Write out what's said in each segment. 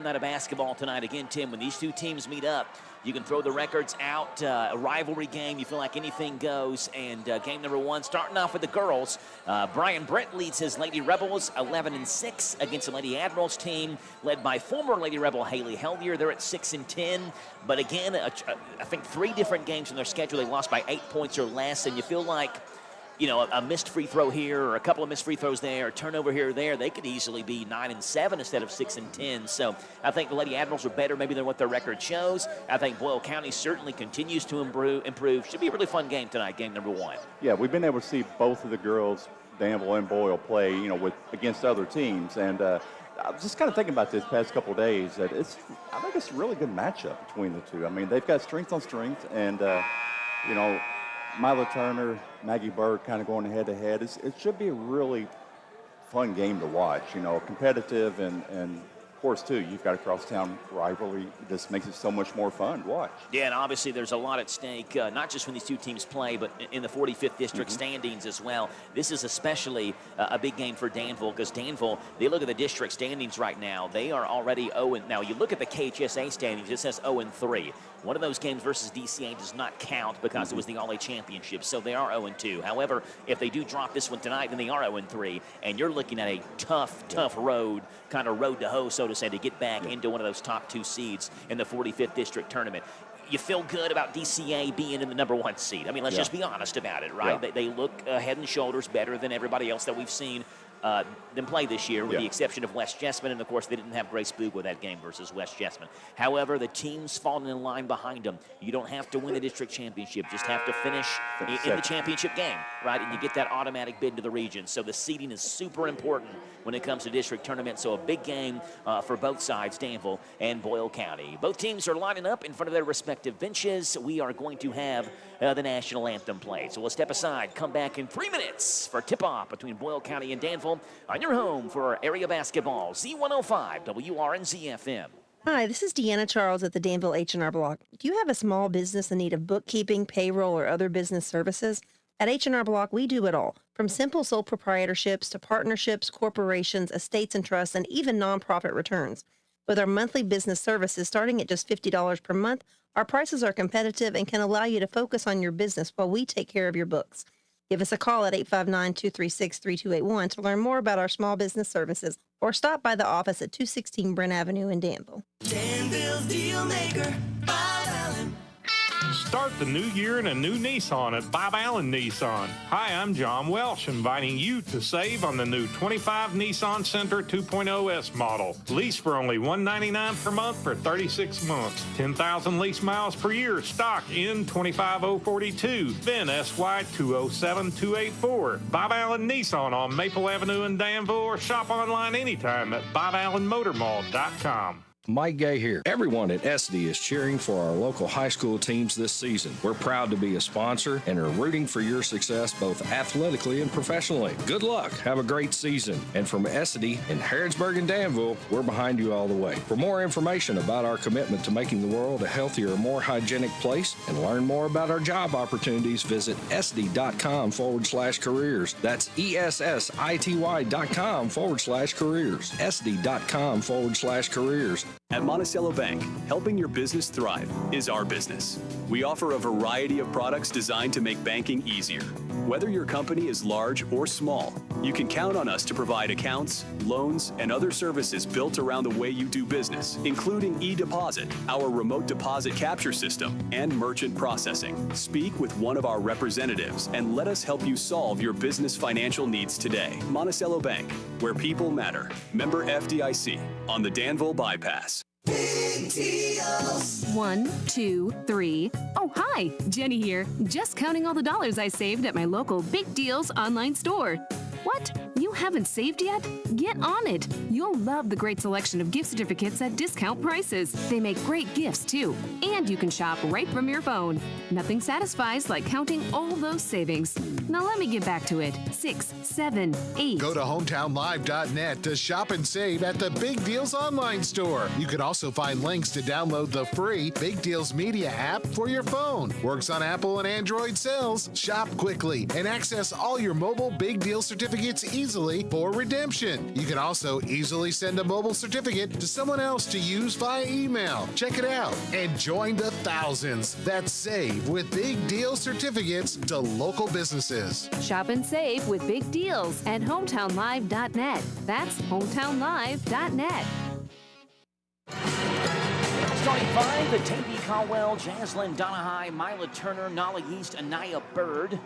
Night of basketball tonight again, Tim. When these two teams meet up, you can throw the records out. A rivalry game, you feel like anything goes. And game number one, starting off with the girls. Brian Brett leads his Lady Rebels 11-6 against the Lady Admirals team, led by former Lady Rebel Haley Hellier. They're at 6-10. But again, I think 3 different games in their schedule they lost by 8 points or less, and you feel like, you know, a missed free throw here or a couple of missed free throws there, a turnover here or there, they could easily be 9-7 instead of 6-10. So I think the Lady Admirals are better maybe than what their record shows. I think Boyle County certainly continues to improve. Should be a really fun game tonight, game number one. Yeah, we've been able to see both of the girls, Danville and Boyle, play, you know, against other teams. And I was just kind of thinking about this past couple of days that I think it's a really good matchup between the two. I mean, they've got strength on strength, and you know, Mila Turner, Maggie Bird kind of going head-to-head. It should be a really fun game to watch, you know, competitive, and of course, too, you've got a crosstown rivalry. This makes it so much more fun to watch. Yeah, and obviously there's a lot at stake, not just when these two teams play, but in the 45th District standings as well. This is especially a big game for Danville, because Danville, they look at the district standings right now. They are already 0. Now, you look at the KHSA standings, it says 0-3. One of those games versus DCA does not count because it was the All-A Championship, so they are 0-2. However, if they do drop this one tonight, then they are 0-3, and you're looking at a tough road, kind of road to hoe, so to say, to get back into one of those top 2 seeds in the 45th District Tournament. You feel good about DCA being in the number 1 seed. I mean, let's just be honest about it, right? Yeah. They look head and shoulders better than everybody else that we've seen them play this year, with the exception of West Jessamine, and of course they didn't have Grace Boog with that game versus West Jessamine. However, the teams falling in line behind them. You don't have to win the district championship, just have to finish in the championship game, right? And you get that automatic bid to the region. So the seeding is super important when it comes to district tournament. So a big game for both sides, Danville and Boyle County. Both teams are lining up in front of their respective benches. We are going to have the national anthem played. So we'll step aside, come back in 3 minutes for tip-off between Boyle County and Danville on your home for area basketball, Z105 WRNZ FM. Hi, this is Deanna Charles at the Danville H&R Block. Do you have a small business in need of bookkeeping, payroll, or other business services? At H&R Block, we do it all, from simple sole proprietorships to partnerships, corporations, estates and trusts, and even nonprofit returns. With our monthly business services starting at just $50 per month, our prices are competitive and can allow you to focus on your business while we take care of your books. Give us a call at 859-236-3281 to learn more about our small business services, or stop by the office at 216 Brent Avenue in Danville. Danville's Deal Maker, Bob Allen. Start the new year in a new Nissan at Bob Allen Nissan. Hi, I'm John Welsh, inviting you to save on the new 25 Nissan Sentra 2.0S model. Lease for only $199 per month for 36 months. 10,000 lease miles per year. Stock in 25042. VIN SY 207284. Bob Allen Nissan on Maple Avenue in Danville, or shop online anytime at boballenmotormall.com. Mike Gay here. Everyone at SD is cheering for our local high school teams this season. We're proud to be a sponsor and are rooting for your success both athletically and professionally. Good luck. Have a great season. And from SD in Harrodsburg and Danville, we're behind you all the way. For more information about our commitment to making the world a healthier, more hygienic place, and learn more about our job opportunities, visit sd.com/careers. That's ESSITY.com/careers. sd.com/careers. At Monticello Bank, helping your business thrive is our business. We offer a variety of products designed to make banking easier. Whether your company is large or small, you can count on us to provide accounts, loans, and other services built around the way you do business, including e-deposit, our remote deposit capture system, and merchant processing. Speak with one of our representatives and let us help you solve your business financial needs today. Monticello Bank, where people matter. Member FDIC, on the Danville Bypass. Big deals. 1, 2, 3. Oh, hi, Jenny here. Just counting all the dollars I saved at my local Big Deals online store. What? You haven't saved yet? Get on it. You'll love the great selection of gift certificates at discount prices. They make great gifts, too. And you can shop right from your phone. Nothing satisfies like counting all those savings. Now let me get back to it. 6, 7, 8. Go to hometownlive.net to shop and save at the Big Deals online store. You can also find links to download the free Big Deals Media app for your phone. Works on Apple and Android cells. Shop quickly and access all your mobile Big Deal certificates certificates easily for redemption. You can also easily send a mobile certificate to someone else to use via email. Check it out and join the thousands that save with big deal certificates to local businesses. Shop and save with big deals at hometownlive.net. That's hometownlive.net. Starting five, the Tavy Caldwell, Jaslyn Donahue, Mila Turner, Nala Yeast, Anaya Bird.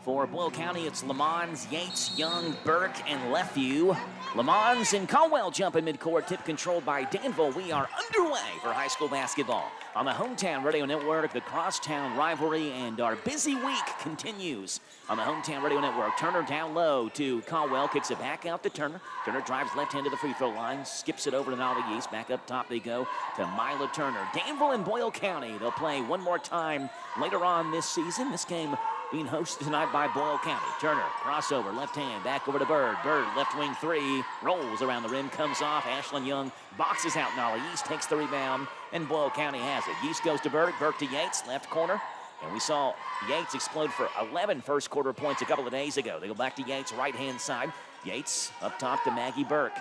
For Boyle County, it's Lamons, Yates, Young, Burke, and Lefew. Lamons and Caldwell jump in midcourt, tip controlled by Danville. We are underway for high school basketball. On the Hometown Radio Network, the crosstown rivalry and our busy week continues. On the Hometown Radio Network, Turner down low to Caldwell, kicks it back out to Turner. Turner drives left hand to the free throw line, skips it over to Nolly East. Back up top they go to Mila Turner. Danville and Boyle County, they'll play one more time later on this season. This game being hosted tonight by Boyle County. Turner, crossover, left hand, back over to Bird. Bird, left wing three, rolls around the rim, comes off. Ashlyn Young boxes out Nolly East, takes the rebound, and Boyle County has it. East goes to Burke, Burke to Yates, left corner. And we saw Yates explode for 11 first quarter points a couple of days ago. They go back to Yates, right-hand side. Yates up top to Maggie Burke.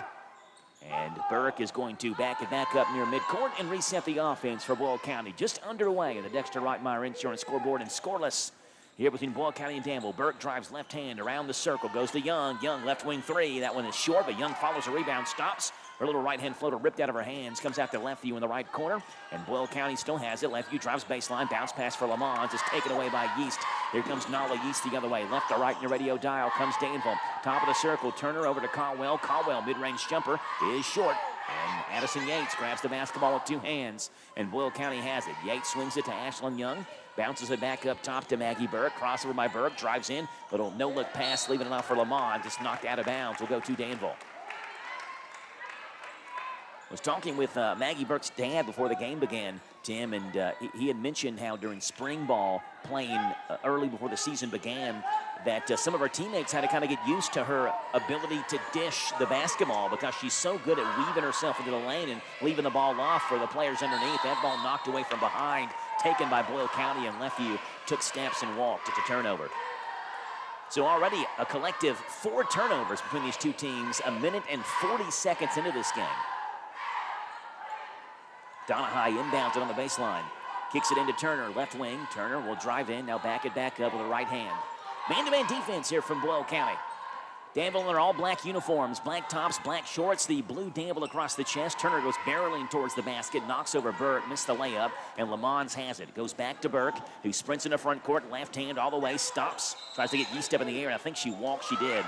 And Burke is going to back it back up near midcourt and reset the offense for Boyle County. Just underway in the Dexter Reitmeyer Insurance scoreboard and scoreless here between Boyle County and Danville. Burke drives left hand around the circle, goes to Young. Young left wing three. That one is short, but Young follows a rebound, stops. Her little right hand floater ripped out of her hands, comes out to Lefew in the right corner, and Boyle County still has it. Lefew drives baseline, bounce pass for Lamont, is taken away by Yeast. Here comes Nala Yeast the other way, left to right in your radio dial comes Danville. Top of the circle, Turner over to Caldwell. Caldwell mid-range jumper is short. And Addison Yates grabs the basketball with two hands, and Boyle County has it. Yates swings it to Ashlyn Young, bounces it back up top to Maggie Burke. Crossover by Burke, drives in, little no-look pass, leaving it off for Lamont. Just knocked out of bounds. Will go to Danville. Was talking with Maggie Burke's dad before the game began, Tim, and he had mentioned how during spring ball, playing early before the season began, that some of her teammates had to kind of get used to her ability to dish the basketball because she's so good at weaving herself into the lane and leaving the ball off for the players underneath. That ball knocked away from behind, taken by Boyle County, and Lefew took steps and walked. It's a turnover. So already a collective 4 turnovers between these two teams, a minute and 40 seconds into this game. Donahue inbounds it on the baseline. Kicks it into Turner, left wing. Turner will drive in, now back it back up with a right hand. Man-to-man defense here from Boyle County. Danville in their all-black uniforms, black tops, black shorts, the blue Danville across the chest. Turner goes barreling towards the basket, knocks over Burke, missed the layup, and Lamons has it. Goes back to Burke, who sprints in the front court, left hand all the way, stops, tries to get Yeast up in the air, and I think she walked, she did.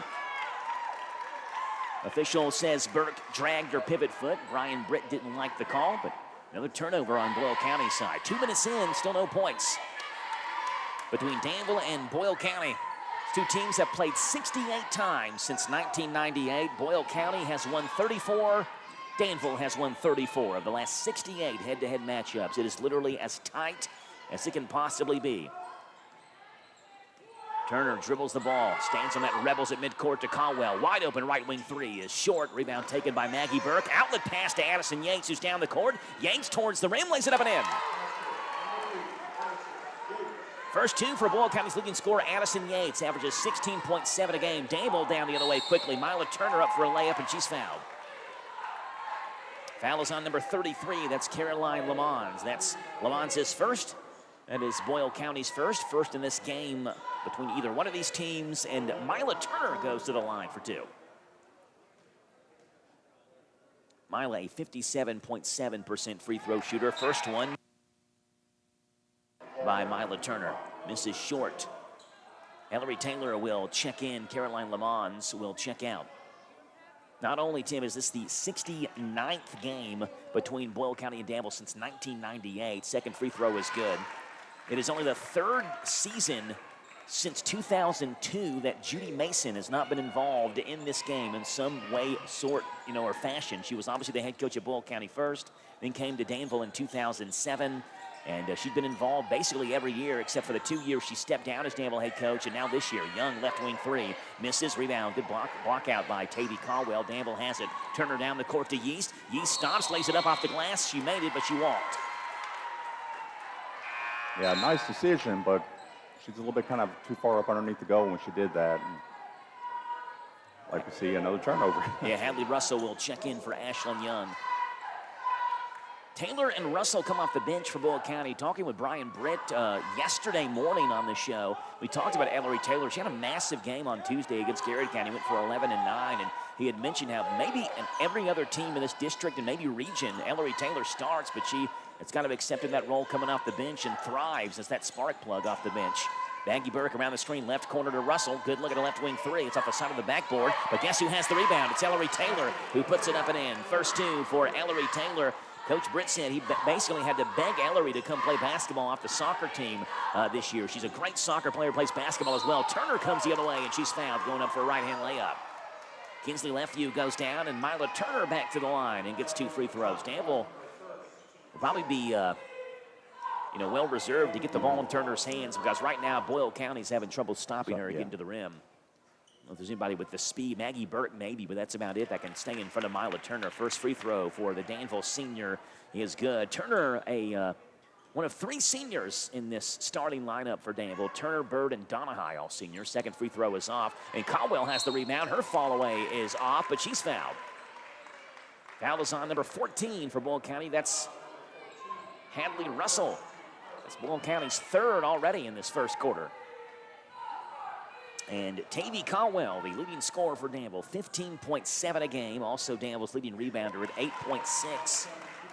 Official says Burke dragged her pivot foot. Brian Britt didn't like the call, but another turnover on Boyle County's side. 2 minutes in, still no points between Danville and Boyle County. Two teams have played 68 times since 1998. Boyle County has won 34. Danville has won 34 of the last 68 head-to-head matchups. It is literally as tight as it can possibly be. Turner dribbles the ball, stands on that, rebels at midcourt to Caldwell. Wide open right wing three is short. Rebound taken by Maggie Burke. Outlet pass to Addison Yates, who's down the court. Yates towards the rim, lays it up and in. First two for Boyle County's leading scorer, Addison Yates, averages 16.7 a game. Danville down the other way quickly. Mila Turner up for a layup, and she's fouled. Foul is on number 33. That's Caroline Lamons. That's Lamons' first. That is Boyle County's first in this game between either one of these teams, and Mila Turner goes to the line for two. Mila, a 57.7% free throw shooter. First one by Mila Turner. Misses short. Ellery Taylor will check in. Caroline Lamons will check out. Not only, Tim, is this the 69th game between Boyle County and Danville since 1998. Second free throw is good. It is only the third season since 2002 that Judy Mason has not been involved in this game in some way, sort, or fashion. She was obviously the head coach at Boyle County first, then came to Danville in 2007. And she's been involved basically every year except for the 2 years she stepped down as Danville head coach. And now this year, Young left wing three. Misses, rebound, good block out by Tavy Caldwell. Danville has it. Turner down the court to Yeast. Yeast stops, lays it up off the glass. She made it, but she walked. Yeah, nice decision, but she's a little bit kind of too far up underneath the goal when she did that. And like we see another turnover. Yeah, Hadley Russell will check in for Ashlyn Young. Taylor and Russell come off the bench for Boyle County. Talking with Brian Britt yesterday morning on the show, we talked about Ellery Taylor. She had a massive game on Tuesday against Garrett County. Went for 11-9, and he had mentioned how maybe in every other team in this district and maybe region, Ellery Taylor starts, but she has kind of accepted that role coming off the bench and thrives as that spark plug off the bench. Maggie Burke around the screen, left corner to Russell. Good look at a left wing three. It's off the side of the backboard, but guess who has the rebound? It's Ellery Taylor who puts it up and in. First two for Ellery Taylor. Coach Britt said he basically had to beg Ellery to come play basketball off the soccer team this year. She's a great soccer player, plays basketball as well. Turner comes the other way, and she's fouled, going up for a right-hand layup. Kinsley Lefeview goes down, and Mila Turner back to the line and gets 2 free throws. Danville will probably be well reserved to get the ball in Turner's hands, because right now Boyle County's having trouble stopping her getting to the rim. I don't know if there's anybody with the speed. Maggie Burke maybe, but that's about it. That can stay in front of Mila Turner. First free throw for the Danville senior is good. Turner, one of 3 seniors in this starting lineup for Danville. Turner, Bird, and Donahue, all seniors. Second free throw is off, and Caldwell has the rebound. Her fall away is off, but she's fouled. Foul is on number 14 for Boyle County. That's Hadley Russell. That's Boyle County's 3rd already in this first quarter. And Tavy Caldwell, the leading scorer for Danville, 15.7 a game. Also Danville's leading rebounder at 8.6.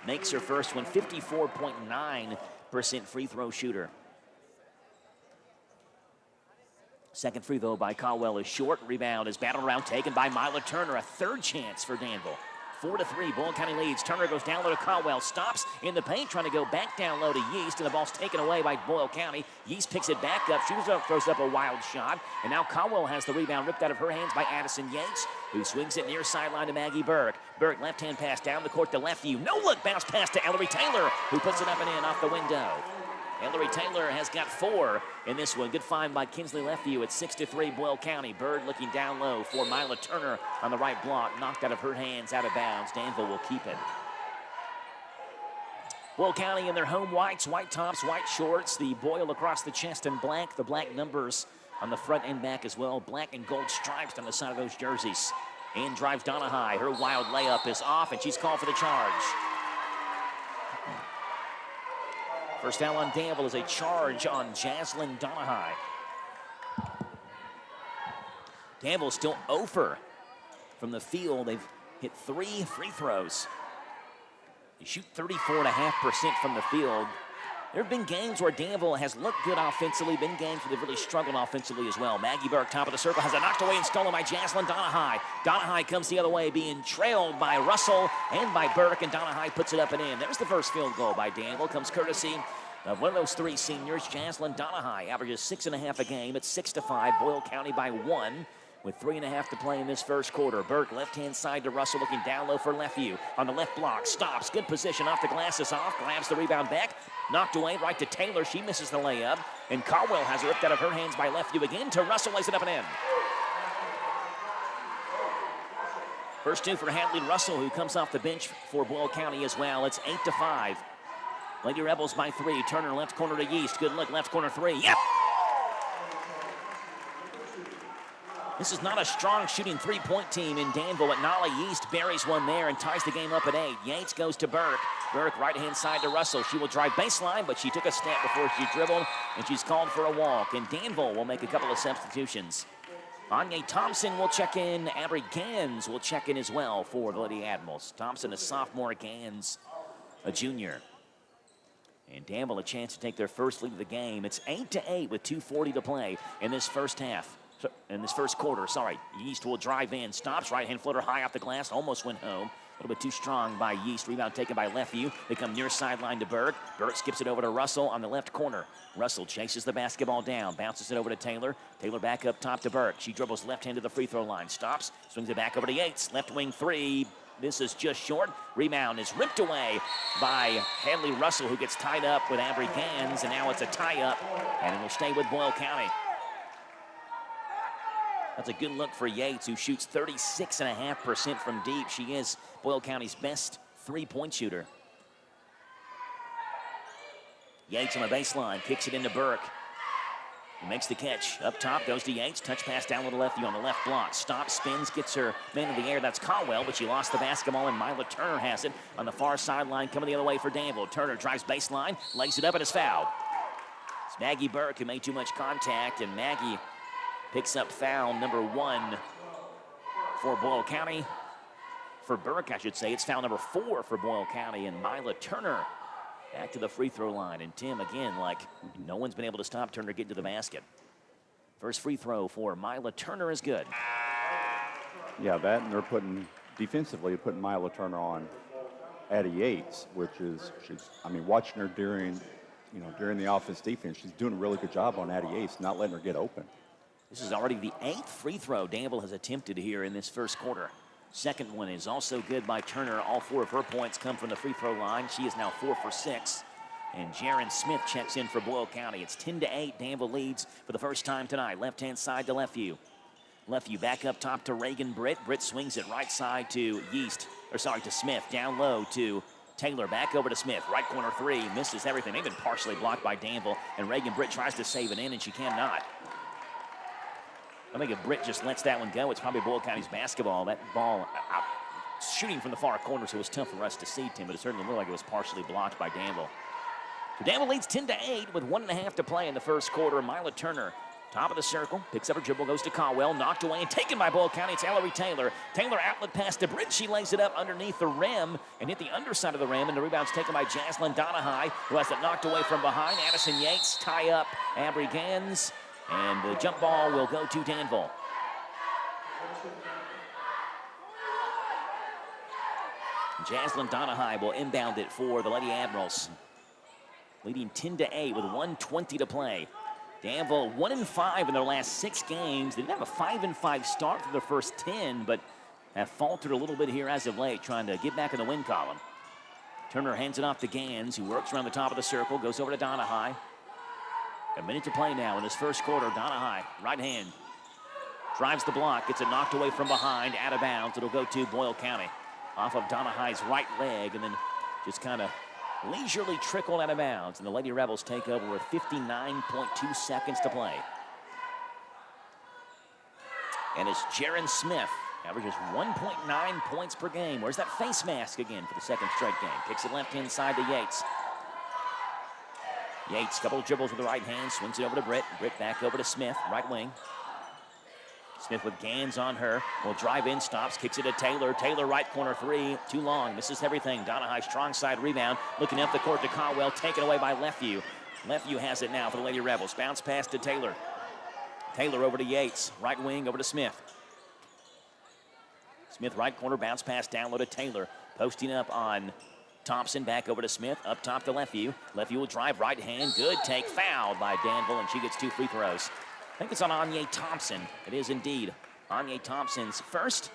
Makes her first one, 54.9% free throw shooter. Second free throw by Caldwell is short. Rebound is battled around, taken by Mila Turner. A 3rd chance for Danville. 4-3, Boyle County leads. Turner goes down low to Caldwell, stops in the paint, trying to go back down low to Yeast, and the ball's taken away by Boyle County. Yeast picks it back up, shoots up, throws up a wild shot, and now Caldwell has the rebound ripped out of her hands by Addison Yates, who swings it near sideline to Maggie Burke. Burke, left-hand pass down the court to Lefeview. No-look bounce pass to Ellery Taylor, who puts it up and in off the window. Ellery Taylor has got 4 in this one. Good find by Kinsley Lefeview at 6-3 Boyle County. Bird looking down low for Mila Turner on the right block. Knocked out of her hands, out of bounds. Danville will keep it. Boyle County in their home whites, white tops, white shorts. The Boyle across the chest in black. The black numbers on the front and back as well. Black and gold stripes on the side of those jerseys. And drives Donahue. Her wild layup is off, and she's called for the charge. First foul on Danville is a charge on Jaslyn Donahue. Danville still 0 from the field. They've hit 3 free throws. They shoot 34.5% from the field. There have been games where Danville has looked good offensively, been games where they've really struggled offensively as well. Maggie Burke, top of the circle, has it knocked away and stolen by Jaslyn Donahue. Donahue comes the other way, being trailed by Russell and by Burke, and Donahue puts it up and in. There's the first field goal by Danville. Comes courtesy of one of those 3 seniors, Jaslyn Donahue. Averages 6.5 a game. It's 6-5. Boyle County by 1. With 3.5 to play in this first quarter. Burke, left-hand side to Russell, looking down low for Lefeview. On the left block, stops, good position, off the glass is off, grabs the rebound back, knocked away right to Taylor. She misses the layup, and Caldwell has it ripped out of her hands by Lefeview again to Russell, lays it up and in. First 2 for Hadley Russell, who comes off the bench for Boyle County as well. It's 8-5. Lady Rebels by 3. Turner, left corner to Yeast. Good look, left corner 3. Yep! This is not a strong shooting 3-point team in Danville, but Nala Yeast buries one there and ties the game up at 8. Yates goes to Burke. Burke, right-hand side to Russell. She will drive baseline, but she took a step before she dribbled, and she's called for a walk. And Danville will make a couple of substitutions. Anya Thompson will check in. Abry Gans will check in as well for the Lady Admirals. Thompson, a sophomore, Gans, a junior. And Danville a chance to take their first lead of the game. It's 8-8 with 2:40 to play in this first half. In this first quarter, Yeast will drive in, stops, right-hand floater high off the glass, almost went home. A little bit too strong by Yeast. Rebound taken by Lefeview. They come near sideline to Burke. Burke skips it over to Russell on the left corner. Russell chases the basketball down, bounces it over to Taylor. Taylor back up top to Burke. She dribbles left hand to the free throw line, stops, swings it back over to Yates. Left wing 3. This is just short. Rebound is ripped away by Hadley Russell, who gets tied up with Abry Gans, and now it's a tie-up, and it will stay with Boyle County. That's a good look for Yates, who shoots 36.5% from deep. She is Boyle County's best 3-point shooter. Yates on the baseline, kicks it into Burke. He makes the catch. Up top goes to Yates. Touch pass down to the lefty on the left block. Stops, spins, gets her man in the air. That's Caldwell, but she lost the basketball, and Mila Turner has it on the far sideline, coming the other way for Danville. Turner drives baseline, lays it up, and is fouled. It's Maggie Burke who made too much contact, and Maggie picks up foul number 1 for Boyle County. For Burke, I should say. It's foul number 4 for Boyle County, and Mila Turner back to the free throw line. And Tim, again, like no one's been able to stop Turner getting to the basket. First free throw for Mila Turner is good. Yeah, that, and they're putting Mila Turner on Addie Yates, which is, watching her during the offense defense, she's doing a really good job on Addie Yates, not letting her get open. This is already the 8th free throw Danville has attempted here in this first quarter. Second one is also good by Turner. All 4 of her points come from the free throw line. She is now 4 for 6. And Jaron Smith checks in for Boyle County. It's 10-8. Danville leads for the first time tonight. Left-hand side to Lefeview. Lefeview back up top to Reagan Britt. Britt swings it right side to to Smith. Down low to Taylor. Back over to Smith. Right corner 3. Misses everything. They've been partially blocked by Danville. And Reagan Britt tries to save it in, and she cannot. I think if Britt just lets that one go, it's probably Boyle County's basketball. That ball shooting from the far corner, so it was tough for us to see, Tim, but it certainly looked like it was partially blocked by Danville. So Danville leads 10-8 with 1.5 to play in the first quarter. Mila Turner, top of the circle, picks up her dribble, goes to Caldwell, knocked away and taken by Boyle County. It's Ellery Taylor. Taylor outlet pass to Britt. She lays it up underneath the rim and hit the underside of the rim, and the rebound's taken by Jaslyn Donahue, who has it knocked away from behind. Addison Yates tie up Abry Gans. And the jump ball will go to Danville. Jaslyn Donahue will inbound it for the Lady Admirals. Leading 10-8 with 1:20 to play. Danville 1-5 in their last 6 games. They did have a 5-5 start for their first 10, but have faltered a little bit here as of late, trying to get back in the win column. Turner hands it off to Gans, who works around the top of the circle, goes over to Donahue. A minute to play now in this first quarter. Donahue, right hand. Drives the block, gets it knocked away from behind, out of bounds. It'll go to Boyle County. Off of Donahue's right leg, and then just kind of leisurely trickled out of bounds. And the Lady Rebels take over with 59.2 seconds to play. And it's Jaron Smith, averages 1.9 points per game. Where's that face mask again for the second straight game? Kicks it left-hand side to Yates. Yates, couple of dribbles with the right hand, swings it over to Britt. Britt back over to Smith, right wing. Smith with Gans on her, will drive in, stops, kicks it to Taylor. Taylor, right corner 3, too long, misses everything. Donahue, strong side rebound, looking up the court to Caldwell, taken away by Lefeview. Lefeview has it now for the Lady Rebels. Bounce pass to Taylor. Taylor over to Yates, right wing over to Smith. Smith, right corner, bounce pass down low to Taylor. Posting up on Thompson, back over to Smith, up top to Lefeview. Lefeview will drive right hand, good take, fouled by Danville, and she gets 2 free throws. I think it's on Anya Thompson. It is indeed Anya Thompson's first.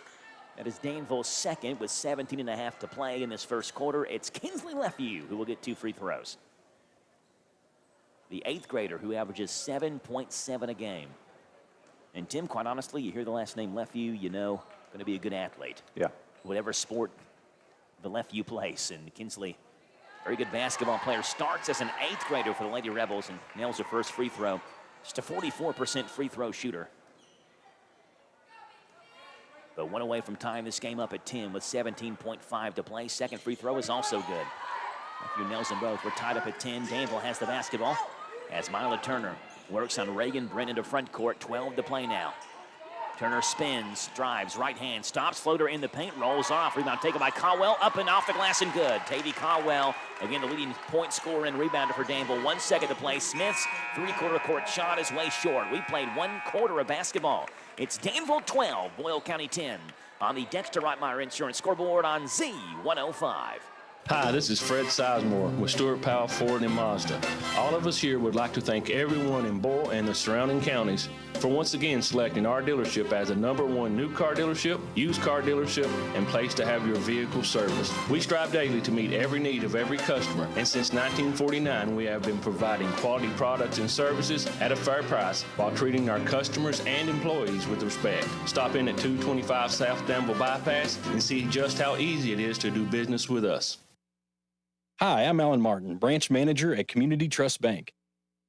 That is Danville's second with 17.5 to play in this first quarter. It's Kinsley Lefeview who will get 2 free throws. The 8th grader who averages 7.7 a game. And Tim, quite honestly, you hear the last name Lefeview, you know, going to be a good athlete. Yeah. Whatever sport the Lefeview plays. And Kinsley, very good basketball player, starts as an 8th grader for the Lady Rebels and nails her first free throw. Just a 44% free throw shooter. But one away from tying this game up at 10 with 17.5 to play. Second free throw is also good. Lefeview nails them both. We're tied up at 10. Danville has the basketball as Mila Turner works on Reagan Brent into front court. 12 to play now. Turner spins, drives, right hand, stops, floater in the paint, rolls off. Rebound taken by Caldwell, up and off the glass and good. Tavy Caldwell, again the leading point scorer and rebounder for Danville. 1 second to play. Smith's three-quarter court shot is way short. We played 1 quarter of basketball. It's Danville 12, Boyle County 10 on the Dexter Reitmeyer Insurance scoreboard on Z105. Hi, this is Fred Sizemore with Stuart Powell Ford and Mazda. All of us here would like to thank everyone in Boyle and the surrounding counties for once again selecting our dealership as the #1 new car dealership, used car dealership, and place to have your vehicle serviced. We strive daily to meet every need of every customer, and since 1949 we have been providing quality products and services at a fair price while treating our customers and employees with respect. Stop in at 225 South Danville Bypass and see just how easy it is to do business with us. Hi, I'm Alan Martin, branch manager at Community Trust Bank.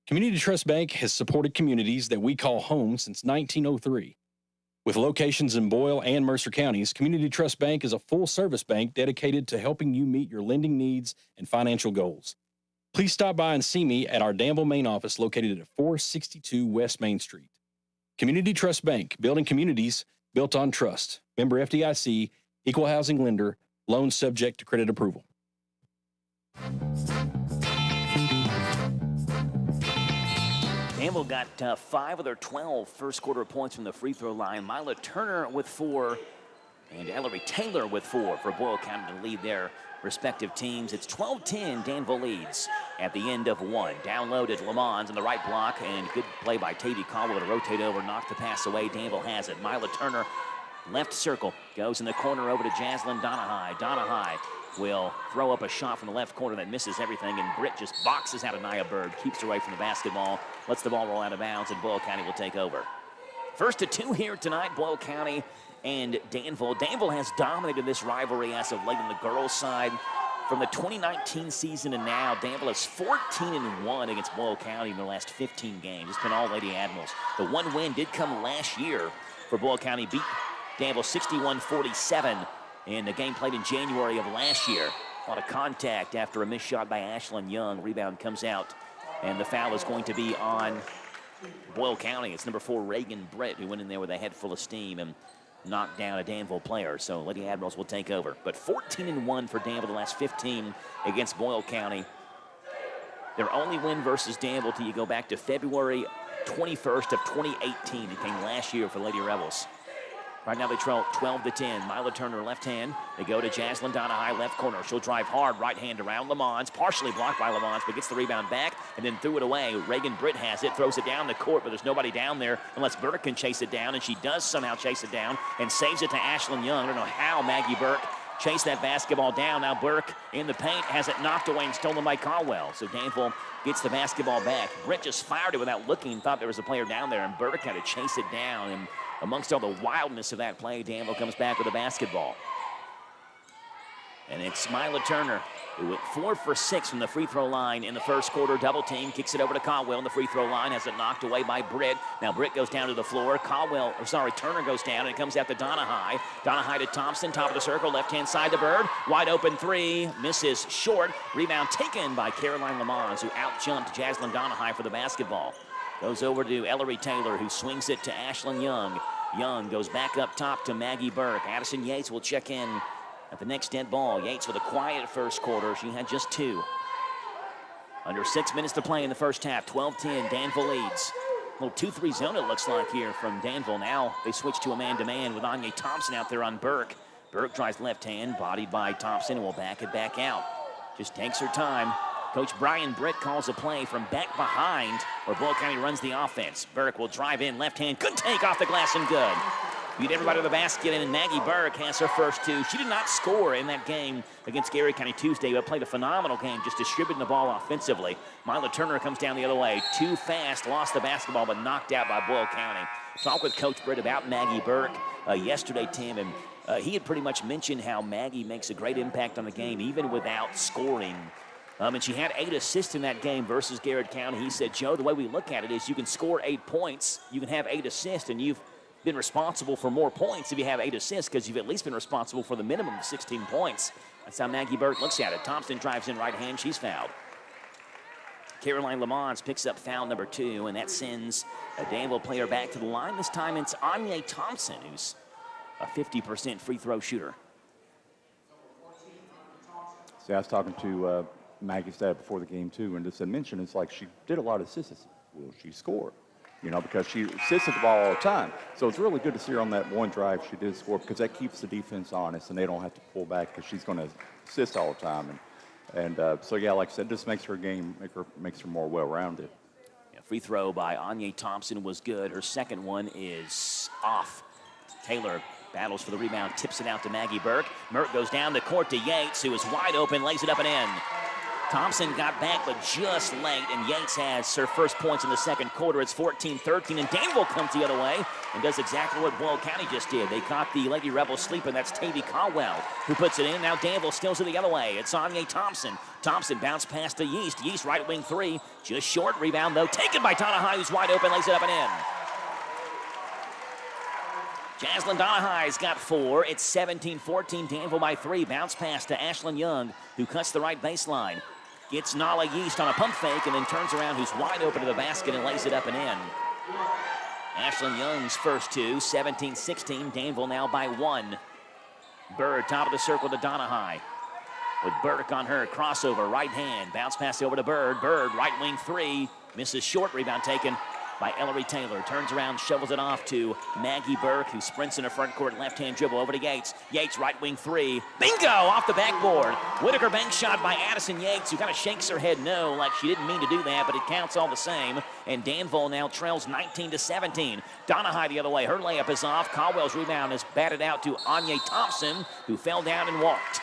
Community Trust Bank has supported communities that we call home since 1903. With locations in Boyle and Mercer counties, Community Trust Bank is a full-service bank dedicated to helping you meet your lending needs and financial goals. Please stop by and see me at our Danville main office located at 462 West Main Street. Community Trust Bank, building communities built on trust. Member FDIC, equal housing lender, loan subject to credit approval. Danville got 5 of their 12 first quarter points from the free throw line. Mila Turner with 4 and Ellery Taylor with 4 for Boyle County to lead their respective teams. It's 12-10. Danville leads at the end of 1. Downloaded Lamont on the right block, and good play by Tavy Caldwell to rotate over, knock the pass away. Danville has it. Mila Turner, left circle, goes in the corner over to Jaslyn Donahue. Donahue will throw up a shot from the left corner that misses everything, and Britt just boxes out of Nia Bird, keeps her away from the basketball, lets the ball roll out of bounds, and Boyle County will take over. First to 2 here tonight, Boyle County and Danville. Danville has dominated this rivalry as of late on the girls' side. From the 2019 season and now, Danville is 14-1 against Boyle County in the last 15 games. It's been all Lady Admirals. The one win did come last year for Boyle County, beat Danville 61-47 in the game played in January of last year. A lot of contact after a missed shot by Ashlyn Young. Rebound comes out, and the foul is going to be on Boyle County. It's number 4, Reagan Britt, who went in there with a head full of steam and knocked down a Danville player. So Lady Admirals will take over. But 14-1 for Danville the last 15 against Boyle County. Their only win versus Danville till you go back to February 21st of 2018. It came last year for Lady Rebels. Right now they trail 12-10. Mila Turner left hand. They go to Jaslyn Donahue left corner. She'll drive hard right hand around Lamont. Partially blocked by Lamont, but gets the rebound back and then threw it away. Reagan Britt has it, throws it down the court, but there's nobody down there unless Burke can chase it down, and she does somehow chase it down and saves it to Ashlyn Young. I don't know how Maggie Burke chased that basketball down. Now Burke in the paint has it knocked away and stolen by Caldwell. So Danville gets the basketball back. Britt just fired it without looking, thought there was a player down there, and Burke had to chase it down. And amongst all the wildness of that play, Danville comes back with a basketball. And it's Mila Turner, who went 4 for 6 from the free throw line in the first quarter. Double team, kicks it over to Caldwell in the free throw line, has it knocked away by Britt. Now Britt goes down to the floor. Turner goes down, and it comes out to Donahue. Donahue to Thompson, top of the circle, left-hand side to Bird. Wide open 3, misses short. Rebound taken by Caroline Lamont, who out-jumped Jaslyn Donahue for the basketball. Goes over to Ellery Taylor, who swings it to Ashlyn Young. Young goes back up top to Maggie Burke. Addison Yates will check in at the next dead ball. Yates with a quiet first quarter. She had just 2. Under 6 minutes to play in the first half. 12-10, Danville leads. Little 2-3 zone it looks like here from Danville. Now they switch to a man-to-man with Anya Thompson out there on Burke. Burke drives left hand, bodied by Thompson, and will back it back out. Just takes her time. Coach Brian Britt calls a play from back behind where Boyle County runs the offense. Burke will drive in, left hand, good take off the glass and good. Beat everybody to the basket, and Maggie Burke has her first 2. She did not score in that game against Gary County Tuesday, but played a phenomenal game, just distributing the ball offensively. Mila Turner comes down the other way, too fast, lost the basketball, but knocked out by Boyle County. Talked with Coach Britt about Maggie Burke yesterday, Tim, and he had pretty much mentioned how Maggie makes a great impact on the game, even without scoring. And she had 8 assists in that game versus Garrett County. He said, Joe, the way we look at it is you can score 8 points, you can have 8 assists, and you've been responsible for more points if you have 8 assists because you've at least been responsible for the minimum of 16 points. That's how Maggie Burke looks at it. Thompson drives in right hand. She's fouled. Caroline Lamont picks up foul number 2, and that sends a Danville player back to the line. This time it's Anya Thompson, who's a 50% free throw shooter. See, I was talking to Maggie's dad before the game, too, and just had mentioned it's like she did a lot of assists. Will she score? You know, because she assists the ball all the time. So it's really good to see her on that one drive she did score because that keeps the defense honest and they don't have to pull back because she's going to assist all the time. And so, yeah, like I said, just makes her game, makes her more well-rounded. Yeah, free throw by Anya Thompson was good. Her second one is off. Taylor battles for the rebound, tips it out to Maggie Burke. Burke goes down the court to Yates, who is wide open, lays it up and in. Thompson got back, but just late, and Yates has her first points in the second quarter. It's 14-13, and Danville comes the other way and does exactly what Boyle County just did. They caught the Lady Rebels sleeping. That's Tavy Caldwell who puts it in. Now Danville steals it the other way. It's Anya Thompson. Thompson bounced past to Yeast. Yeast right wing three. Just short. Rebound, though, taken by Donahue, who's wide open, lays it up and in. Jaslyn Donahue's got 4. It's 17-14. Danville by 3. Bounce pass to Ashlyn Young, who cuts the right baseline. Gets Nala Yeast on a pump fake and then turns around, who's wide open to the basket and lays it up and in. Ashlyn Young's first 2, 17-16. Danville now by 1. Bird, top of the circle to Donahue. With Burke on her, crossover, right hand. Bounce pass over to Bird. Bird, right wing 3. Misses short. Rebound taken by Ellery Taylor. Turns around, shovels it off to Maggie Burke, who sprints in the front court, left-hand dribble over to Yates. Yates, right wing 3. Bingo! Off the backboard. Whitaker bank shot by Addison Yates, who kind of shakes her head no, like she didn't mean to do that, but it counts all the same. And Danville now trails 19-17. Donahue the other way. Her layup is off. Caldwell's rebound is batted out to Anya Thompson, who fell down and walked.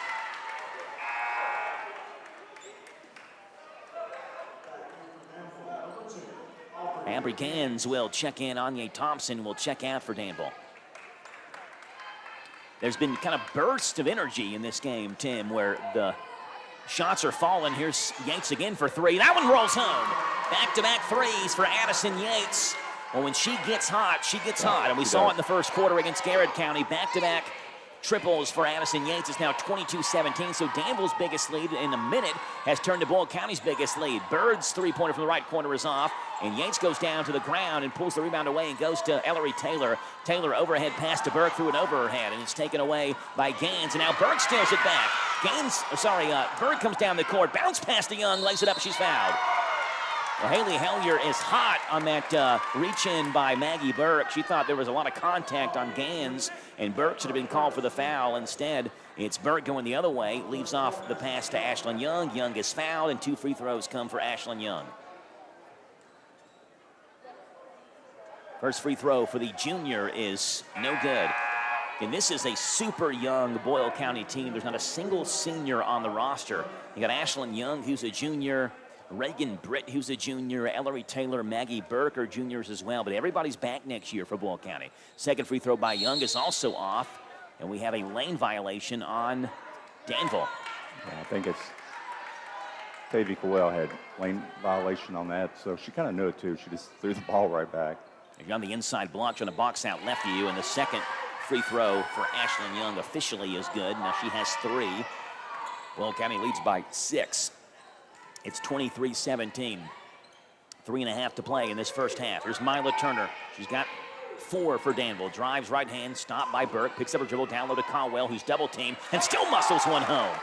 Ambry Gans will check in. Anya Thompson will check out for Danville. There's been kind of bursts of energy in this game, Tim, where the shots are falling. Here's Yates again for 3. That one rolls home. Back-to-back threes for Addison Yates. Well, when she gets hot, she gets hot. And we saw it in the first quarter against Garrett County. Back-to-back triples for Addison Yates. It's now 22-17, so Danville's biggest lead in a minute has turned to Boyle County's biggest lead. Bird's three-pointer from the right corner is off, and Yates goes down to the ground and pulls the rebound away and goes to Ellery Taylor. Taylor overhead pass to Burke through an overhead, and it's taken away by Gans, and now Burke steals it back. Bird comes down the court, bounce pass to Young, lays it up, she's fouled. Well, Haley Hellier is hot on that reach-in by Maggie Burke. She thought there was a lot of contact on Gans, and Burke should have been called for the foul. Instead, it's Burke going the other way, leaves off the pass to Ashlyn Young. Young is fouled, and 2 free throws come for Ashlyn Young. First free throw for the junior is no good. And this is a super young Boyle County team. There's not a single senior on the roster. You got Ashlyn Young, who's a junior. Reagan Britt, who's a junior. Ellery Taylor, Maggie Burke are juniors as well. But everybody's back next year for Boyle County. Second free throw by Young is also off. And we have a lane violation on Danville. Yeah, I think it's Tavy Caldwell had lane violation on that. So she kind of knew it too. She just threw the ball right back. They're on the inside block, trying to box out left of you. And the second free throw for Ashlyn Young officially is good. Now she has 3. Boyle County leads by 6. It's 23-17. 3.5 to play in this first half. Here's Mila Turner. She's got 4 for Danville. Drives right hand, stopped by Burke. Picks up her dribble down low to Caldwell, who's double teamed, and still muscles one home.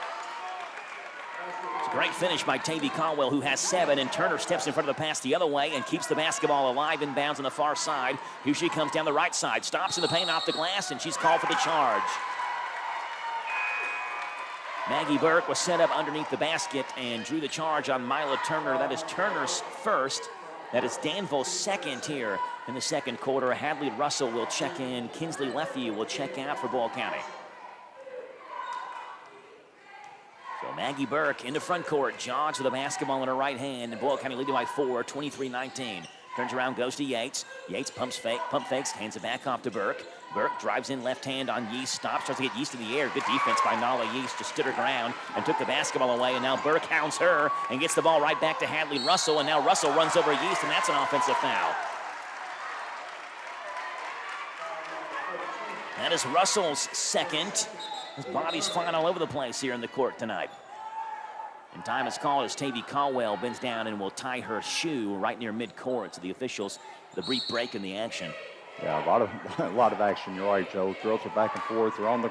It's a great finish by Tavy Caldwell, who has 7, and Turner steps in front of the pass the other way and keeps the basketball alive inbounds on the far side. Here she comes down the right side, stops in the paint off the glass, and she's called for the charge. Maggie Burke was set up underneath the basket and drew the charge on Mila Turner. That is Turner's first. That is Danville's second here in the second quarter. Hadley Russell will check in. Kinsley Leffey will check out for Boyle County. So Maggie Burke in the front court, jogs with the basketball in her right hand, and Boyle County leading by 4, 23-19. Turns around, goes to Yates. Yates pump fakes, hands it back off to Burke. Burke drives in left hand on Yeast, stops, tries to get Yeast in the air. Good defense by Nala Yeast, just stood her ground and took the basketball away, and now Burke hounds her and gets the ball right back to Hadley Russell, and now Russell runs over Yeast, and that's an offensive foul. That is Russell's second. His body's flying all over the place here in the court tonight. And time is called as Tavy Caldwell bends down and will tie her shoe right near midcourt. So the officials, the brief break in the action. Yeah, a lot of action. You're right, Joe. Girls are back and forth. They're on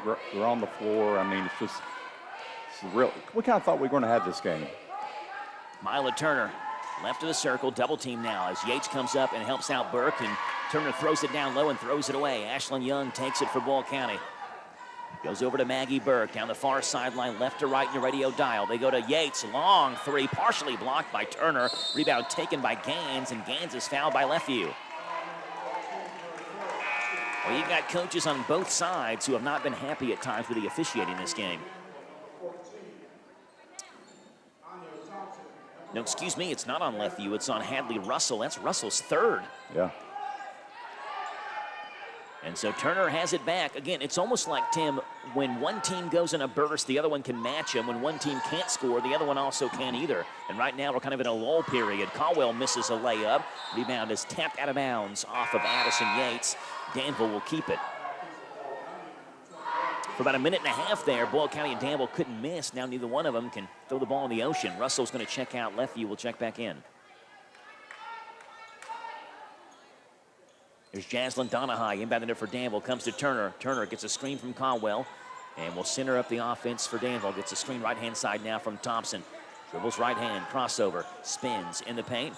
the floor. I mean, it's real. We kind of thought we were going to have this game. Mila Turner, left of the circle, double team now as Yates comes up and helps out Burke, and Turner throws it down low and throws it away. Ashlyn Young takes it for Boyle County. Goes over to Maggie Burke down the far sideline, left to right in your radio dial. They go to Yates, long 3, partially blocked by Turner. Rebound taken by Gans, and Gans is fouled by Leffew. Well, you've got coaches on both sides who have not been happy at times with the officiating in this game. No, excuse me, it's not on Leftview. It's on Hadley Russell. That's Russell's third. Yeah. And so Turner has it back. Again, it's almost like, Tim, when one team goes in a burst, the other one can match them. When one team can't score, the other one also can't either. And right now we're kind of in a lull period. Caldwell misses a layup. Rebound is tapped out of bounds off of Addison Yates. Danville will keep it. For about a minute and a half there, Boyle County and Danville couldn't miss. Now neither one of them can throw the ball in the ocean. Russell's going to check out. Leftview will check back in. There's Jaslyn Donahue inbounding it for Danville. Comes to Turner. Turner gets a screen from Caldwell and will center up the offense for Danville. Gets a screen right-hand side now from Thompson. Dribbles right hand, crossover, spins in the paint.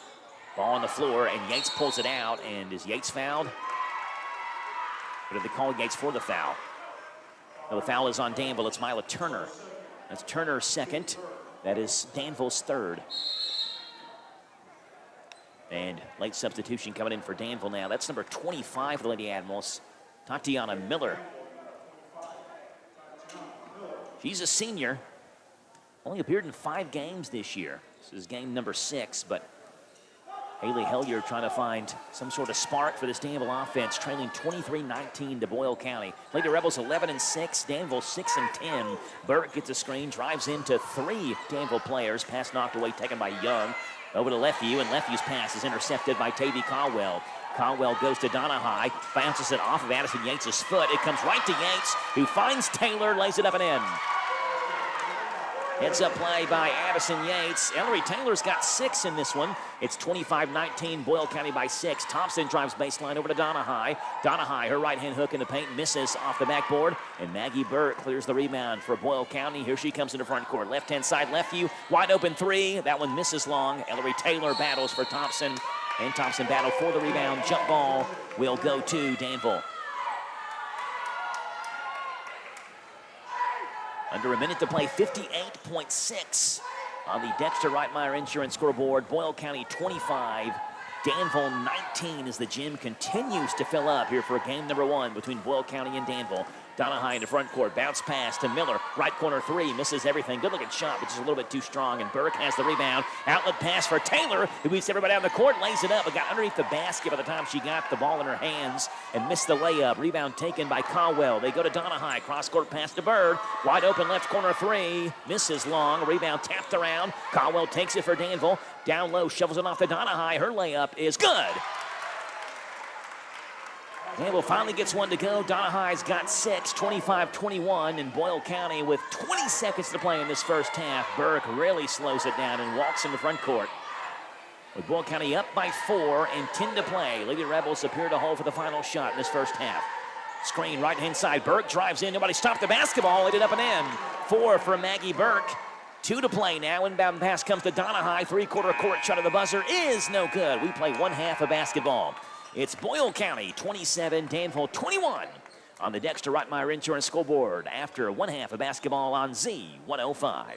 Ball on the floor, and Yates pulls it out. And is Yates fouled? Or did they call Yates for the foul? No, the foul is on Danville. It's Mila Turner. That's Turner's second. That is Danville's third. And late substitution coming in for Danville now. That's number 25 for the Lady Admirals, Tatiana Miller. She's a senior. Only appeared in 5 games this year. This is game number 6, but Haley Hellier trying to find some sort of spark for this Danville offense, trailing 23-19 to Boyle County. Lady Rebels 11-6, Danville 6-10. Burke gets a screen, drives into 3 Danville players. Pass knocked away, taken by Young. Over to Leftview, and Leftview's pass is intercepted by Tavy Caldwell. Caldwell goes to Donahue, bounces it off of Addison Yates' foot. It comes right to Yates, who finds Taylor, lays it up and in. Heads up play by Addison Yates. Ellery Taylor's got 6 in this one. It's 25-19, Boyle County by 6. Thompson drives baseline over to Donahue. Donahue, her right-hand hook in the paint, misses off the backboard. And Maggie Burke clears the rebound for Boyle County. Here she comes into front court. Left-hand side, Leftview, wide open 3. That one misses long. Ellery Taylor battles for Thompson. And Thompson battle for the rebound. Jump ball will go to Danville. Under a minute to play, 58.6 on the Dexter Reitmeyer Insurance scoreboard. Boyle County 25, Danville 19 as the gym continues to fill up here for game number 1 between Boyle County and Danville. Donahue in the front court, bounce pass to Miller, right corner 3, misses everything. Good looking shot, but just a little bit too strong. And Burke has the rebound. Outlet pass for Taylor, who beats everybody down the court, lays it up, but got underneath the basket by the time she got the ball in her hands and missed the layup. Rebound taken by Caldwell. They go to Donahue, cross court pass to Bird, wide open left corner 3, misses long. Rebound tapped around. Caldwell takes it for Danville. Down low, shovels it off to Donahue. Her layup is good. Danville finally gets one to go. Donahue's got 6, 25-21, and Boyle County with 20 seconds to play in this first half. Burke really slows it down and walks in the front court. With Boyle County up by 4 and 10 to play, Lady Rebels appear to hold for the final shot in this first half. Screen right-hand side. Burke drives in. Nobody stopped the basketball. It up and in. 4 for Maggie Burke. 2 to play now. Inbound pass comes to Donahue. 3-quarter court shot of the buzzer is no good. We play 1 half of basketball. It's Boyle County 27, Danville 21 on the Dexter Reitmeyer Insurance scoreboard after 1 half of basketball on Z105.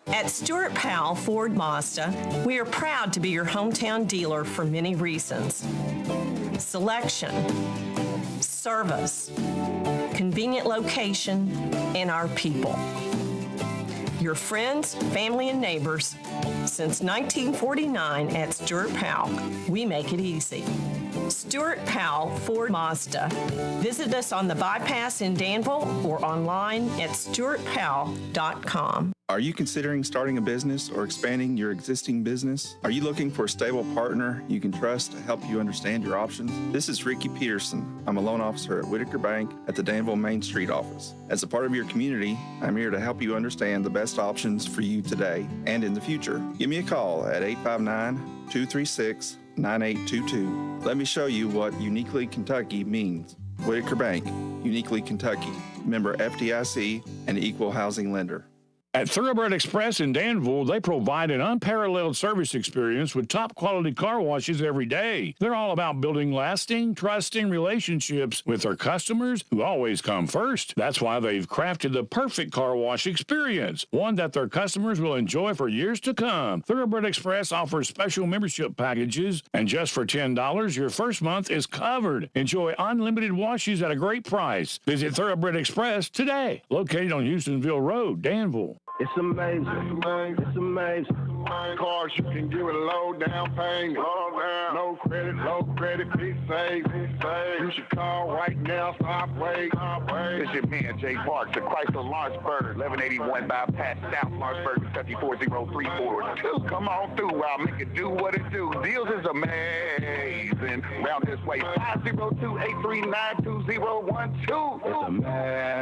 At Stuart Powell Ford Mazda, we are proud to be your hometown dealer for many reasons. Selection, service, convenient location, and our people. Your friends, family, and neighbors. Since 1949 at Stuart Powell, we make it easy. Stuart Powell Ford Mazda. Visit us on the bypass in Danville or online at stuartpowell.com. Are you considering starting a business or expanding your existing business? Are you looking for a stable partner you can trust to help you understand your options? This is Ricky Peterson. I'm a loan officer at Whitaker Bank at the Danville Main Street office. As a part of your community, I'm here to help you understand the best options for you today and in the future. Give me a call at 859-236-9822. Let me show you what Uniquely Kentucky means. Whitaker Bank, Uniquely Kentucky, member FDIC, and equal housing lender. At Thoroughbred Express in Danville, they provide an unparalleled service experience with top-quality car washes every day. They're all about building lasting, trusting relationships with their customers who always come first. That's why they've crafted the perfect car wash experience, one that their customers will enjoy for years to come. Thoroughbred Express offers special membership packages, and just for $10, your first month is covered. Enjoy unlimited washes at a great price. Visit Thoroughbred Express today, located on Houstonville Road, Danville. It's amazing. It's amazing. Cars you can give a low down payment. No credit, low credit, be safe. You should call right now, stop wait. It's your man, Jay Parks, the Chrysler Lawrenceburg, 1181 bypass South Lawrenceburg, 7403442. Come on through while I make it do what it do. Deals is amazing. Round this way, 502-839-2012. It's amazing.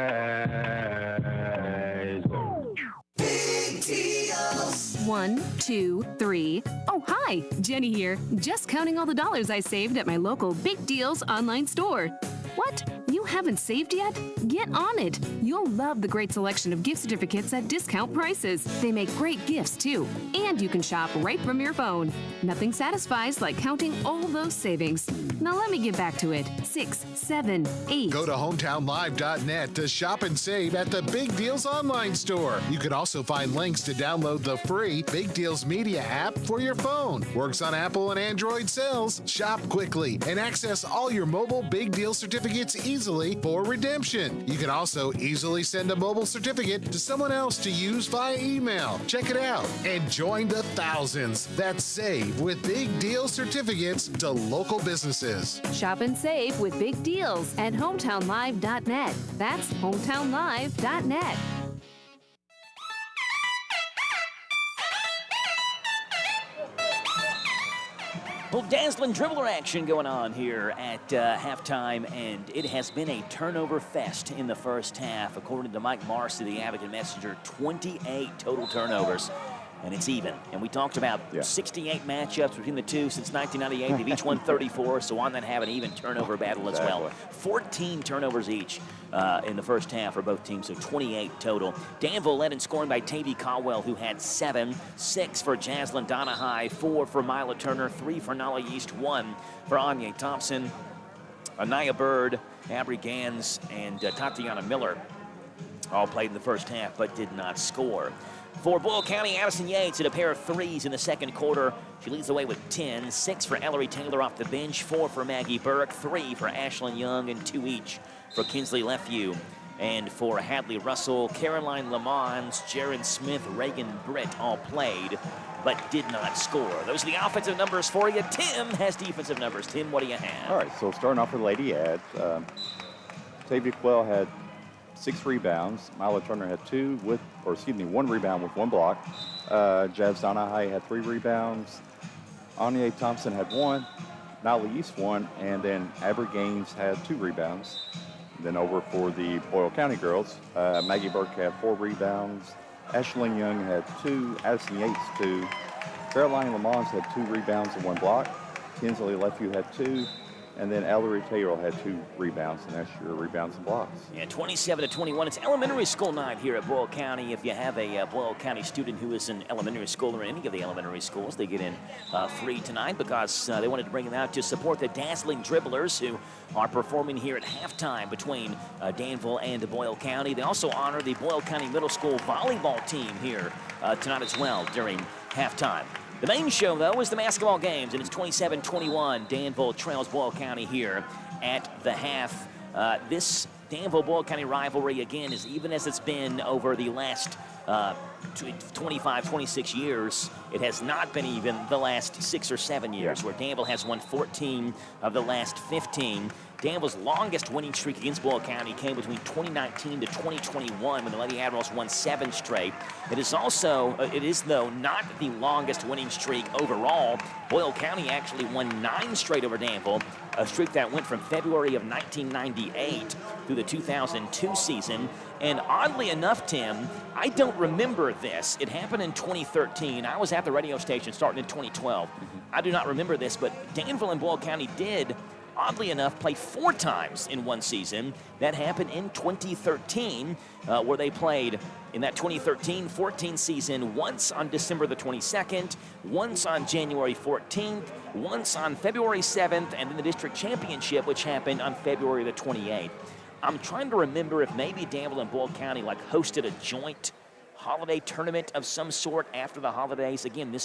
Big deals. 1, 2, 3. Oh, hi, Jenny here. Just counting all the dollars I saved at my local Big Deals online store. What? You haven't saved yet? Get on it. You'll love the great selection of gift certificates at discount prices. They make great gifts, too. And you can shop right from your phone. Nothing satisfies like counting all those savings. Now let me get back to it. 6, 7, 8. Go to hometownlive.net to shop and save at the Big Deals online store. You can also find links to download the free Big Deals Media app for your phone. Works on Apple and Android cells. Shop quickly and access all your mobile Big Deal certificates easily for redemption. You can also easily send a mobile certificate to someone else to use via email. Check it out and join the thousands that save with Big Deal certificates to local businesses. Shop and save with big deals at hometownlive.net. That's hometownlive.net. Well, dazzling dribbler action going on here at halftime, and it has been a turnover fest in the first half. According to Mike Marcy, the Advocate Messenger, 28 total turnovers, and it's even. And we talked about 68 matchups between the two since 1998. They've each won 34, so on that have an even turnover battle as well. 14 turnovers each in the first half for both teams, so 28 total. Danville led in scoring by Tavy Caldwell, who had 7, 6 for Jaslyn Donahue, 4 for Mila Turner, 3 for Nala Yeast, 1 for Anya Thompson. Anaya Bird, Abry Gans, and Tatiana Miller all played in the first half but did not score. For Boyle County, Addison Yates hit a pair of threes in the second quarter. She leads the way with 10, 6 for Ellery Taylor off the bench, 4 for Maggie Burke, 3 for Ashlyn Young, and 2 each for Kinsley Lefew. And for Hadley Russell, Caroline Lamons, Jaron Smith, Reagan Britt all played but did not score. Those are the offensive numbers for you. Tim has defensive numbers. Tim, what do you have? All right, so starting off with Lady Ads, Tavia Quell had 6 rebounds. Mila Turner had 1 rebound with 1 block. Jazz Donahue had 3 rebounds. Anya Thompson had 1. Nala East 1. And then Abby Gaines had 2 rebounds. And then over for the Boyle County girls, Maggie Burke had 4 rebounds. Ashlyn Young had 2. Addison Yates 2. Caroline Lamons had 2 rebounds and 1 block. Kinsley Lefew had 2. And then Ellery Taylor had 2 rebounds, and that's your rebounds and blocks. Yeah, 27-21. It's elementary school night here at Boyle County. If you have a Boyle County student who is in elementary school or any of the elementary schools, they get in free tonight because they wanted to bring them out to support the dazzling dribblers who are performing here at halftime between Danville and Boyle County. They also honor the Boyle County Middle School volleyball team here tonight as well during halftime. The main show, though, is the basketball games, and it's 27-21. Danville trails Boyle County here at the half. This Danville-Boyle County rivalry, again, is even as it's been over the last 25, 26 years. It has not been even the last 6 or 7 years, where Danville has won 14 of the last 15. Danville's longest winning streak against Boyle County came between 2019 to 2021 when the Lady Admirals won 7 straight. It is though not the longest winning streak overall. Boyle County actually won 9 straight over Danville, a streak that went from February of 1998 through the 2002 season. And oddly enough, Tim, I don't remember this. It happened in 2013. I was at the radio station starting in 2012. I do not remember this, but Danville and Boyle County did, oddly enough, play 4 times in one season. That happened in 2013, where they played in that 2013-14 season once on December the 22nd, once on January 14th, once on February 7th, and then the district championship, which happened on February the 28th. I'm trying to remember if maybe Danville and Boyle County hosted a joint holiday tournament of some sort after the holidays. Again,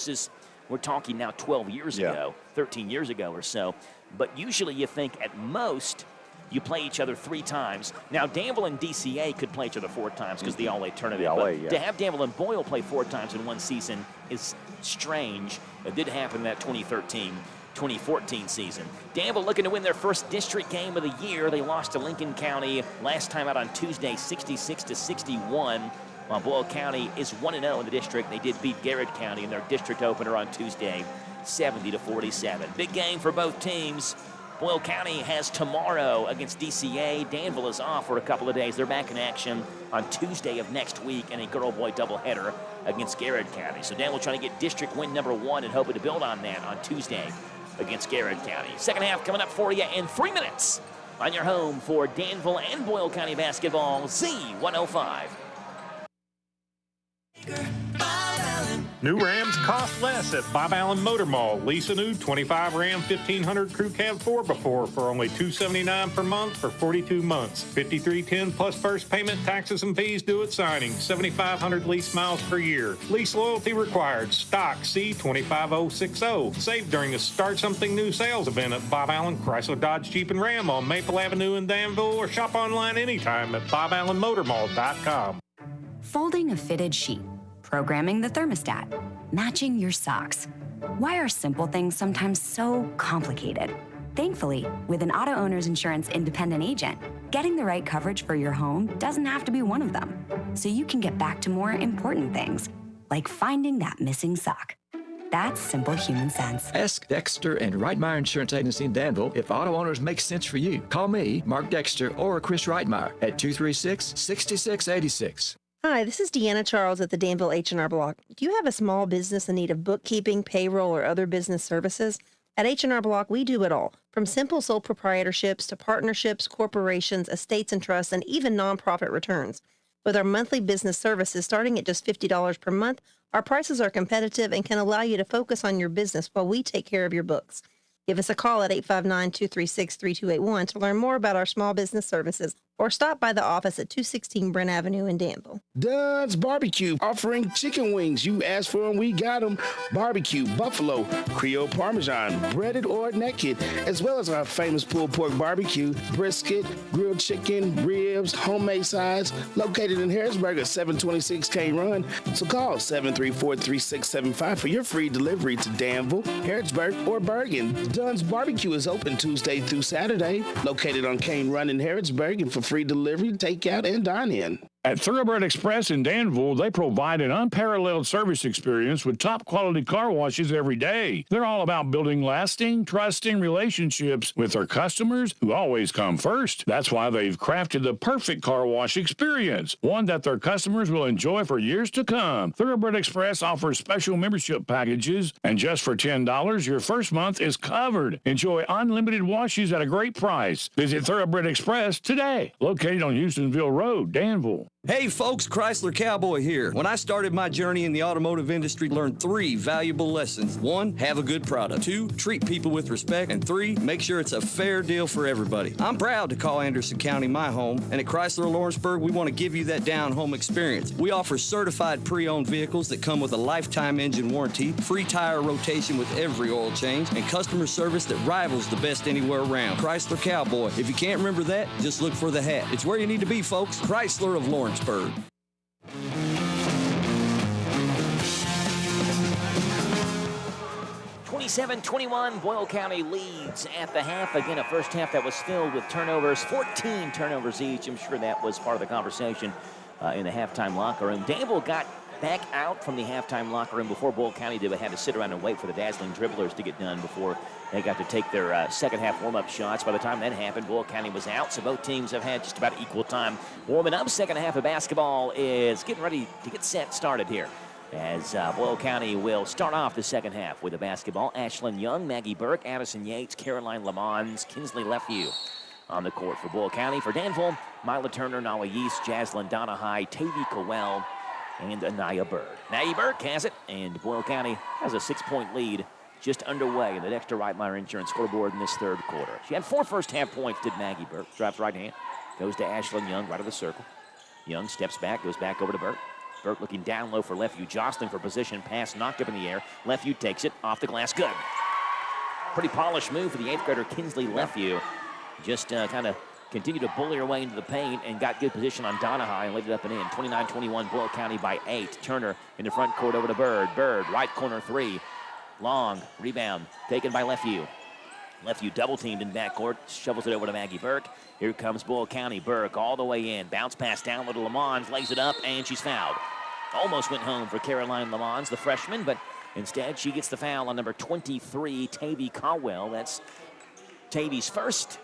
we're talking now 12 years ago, 13 years ago or so. But usually you think at most you play each other 3 times. Now, Danville and DCA could play each other 4 times because the All-A tournament. The All-A, but to have Danville and Boyle play 4 times in one season is strange. It did happen in that 2013-2014 season. Danville looking to win their first district game of the year. They lost to Lincoln County last time out on Tuesday, 66-61. While Boyle County is 1-0 in the district. They did beat Garrett County in their district opener on Tuesday, 70-47. Big game for both teams. Boyle County has tomorrow against DCA. Danville is off for a couple of days. They're back in action on Tuesday of next week in a girl-boy doubleheader against Garrett County. So Danville trying to get district win number 1 and hoping to build on that on Tuesday against Garrett County. Second half coming up for you in 3 minutes on your home for Danville and Boyle County basketball, Z105. New Rams cost less at Bob Allen Motor Mall. Lease a new 25 Ram 1500 Crew Cab 4x4 for only $279 per month for 42 months. $53.10 plus first payment, taxes and fees due at signing. 7,500 lease miles per year. Lease loyalty required. Stock C25060. Save during the Start Something New sales event at Bob Allen Chrysler Dodge Jeep and Ram on Maple Avenue in Danville, or shop online anytime at boballenmotormall.com. Folding a fitted sheet, programming the thermostat, matching your socks. Why are simple things sometimes so complicated? Thankfully, with an auto owner's insurance independent agent, getting the right coverage for your home doesn't have to be one of them. So you can get back to more important things, like finding that missing sock. That's simple human sense. Ask Dexter and Reitmeyer Insurance Agency in Danville if auto owners make sense for you. Call me, Mark Dexter, or Chris Reitmeyer at 236-6686. Hi, this is Deanna Charles at the Danville H&R Block. Do you have a small business in need of bookkeeping, payroll, or other business services? At H&R Block, we do it all, from simple sole proprietorships to partnerships, corporations, estates and trusts, and even nonprofit returns. With our monthly business services starting at just $50 per month, our prices are competitive and can allow you to focus on your business while we take care of your books. Give us a call at 859-236-3281 to learn more about our small business services, or stop by the office at 216 Brent Avenue in Danville. Dunn's Barbecue, offering chicken wings. You asked for them, we got them. Barbecue, buffalo, Creole Parmesan, breaded or naked, as well as our famous pulled pork barbecue, brisket, grilled chicken, ribs, homemade sides, located in Harrisburg at 726 K Run. So call 734-3675 for your free delivery to Danville, Harrisburg, or Bergen. Dunn's Barbecue is open Tuesday through Saturday, located on Cane Run in Harrisburg, and for free delivery, takeout, and dine-in. At Thoroughbred Express in Danville, they provide an unparalleled service experience with top-quality car washes every day. They're all about building lasting, trusting relationships with their customers who always come first. That's why they've crafted the perfect car wash experience, one that their customers will enjoy for years to come. Thoroughbred Express offers special membership packages, and just for $10, your first month is covered. Enjoy unlimited washes at a great price. Visit Thoroughbred Express today, located on Houstonville Road, Danville. Hey folks, Chrysler Cowboy here. When I started my journey in the automotive industry, learned 3 valuable lessons. 1, have a good product. 2, treat people with respect. And 3, make sure it's a fair deal for everybody. I'm proud to call Anderson County my home, and at Chrysler Lawrenceburg, we want to give you that down-home experience. We offer certified pre-owned vehicles that come with a lifetime engine warranty, free tire rotation with every oil change, and customer service that rivals the best anywhere around. Chrysler Cowboy. If you can't remember that, just look for the hat. It's where you need to be, folks. Chrysler of Lawrenceburg. 27-21, Boyle County leads at the half. Again, a first half that was filled with turnovers, 14 turnovers each. I'm sure that was part of the conversation in the halftime locker room. Danville got back out from the halftime locker room before Boyle County did, but had to sit around and wait for the dazzling dribblers to get done before they got to take their second half warm-up shots. By the time that happened, Boyle County was out, so both teams have had just about equal time warming up. Second half of basketball is getting ready to get set started here, as Boyle County will start off the second half with the basketball. Ashlyn Young, Maggie Burke, Addison Yates, Caroline Lamons, Kinsley Lefew on the court for Boyle County. For Danville, Mila Turner, Nala Yeast, Jaslyn Donahue, Tavy Cowell, and Anaya Bird. Maggie Burke has it, and Boyle County has a 6-point lead just underway in the Dexter Reitmeyer Insurance scoreboard in this third quarter. She had 4 first-half points, did Maggie Burke. Drives right hand, goes to Ashlyn Young, right of the circle. Young steps back, goes back over to Burke. Burke looking down low for Lefew, jostling for position, pass knocked up in the air. Lefew takes it, off the glass, good. Pretty polished move for the 8th grader Kinsley Lefew. Just kind of continued to bully her way into the paint and got good position on Donahue and laid it up and in. 29-21, Boyle County by 8. Turner in the front court over to Bird. Bird, right corner 3. Long, rebound, taken by Lefevue. Lefevue double-teamed in backcourt, shovels it over to Maggie Burke. Here comes Boyle County. Burke all the way in. Bounce pass down to Lamons, lays it up, and she's fouled. Almost went home for Caroline Lamons, the freshman, but instead she gets the foul on number 23, Tavy Caldwell. That's Tavy's first.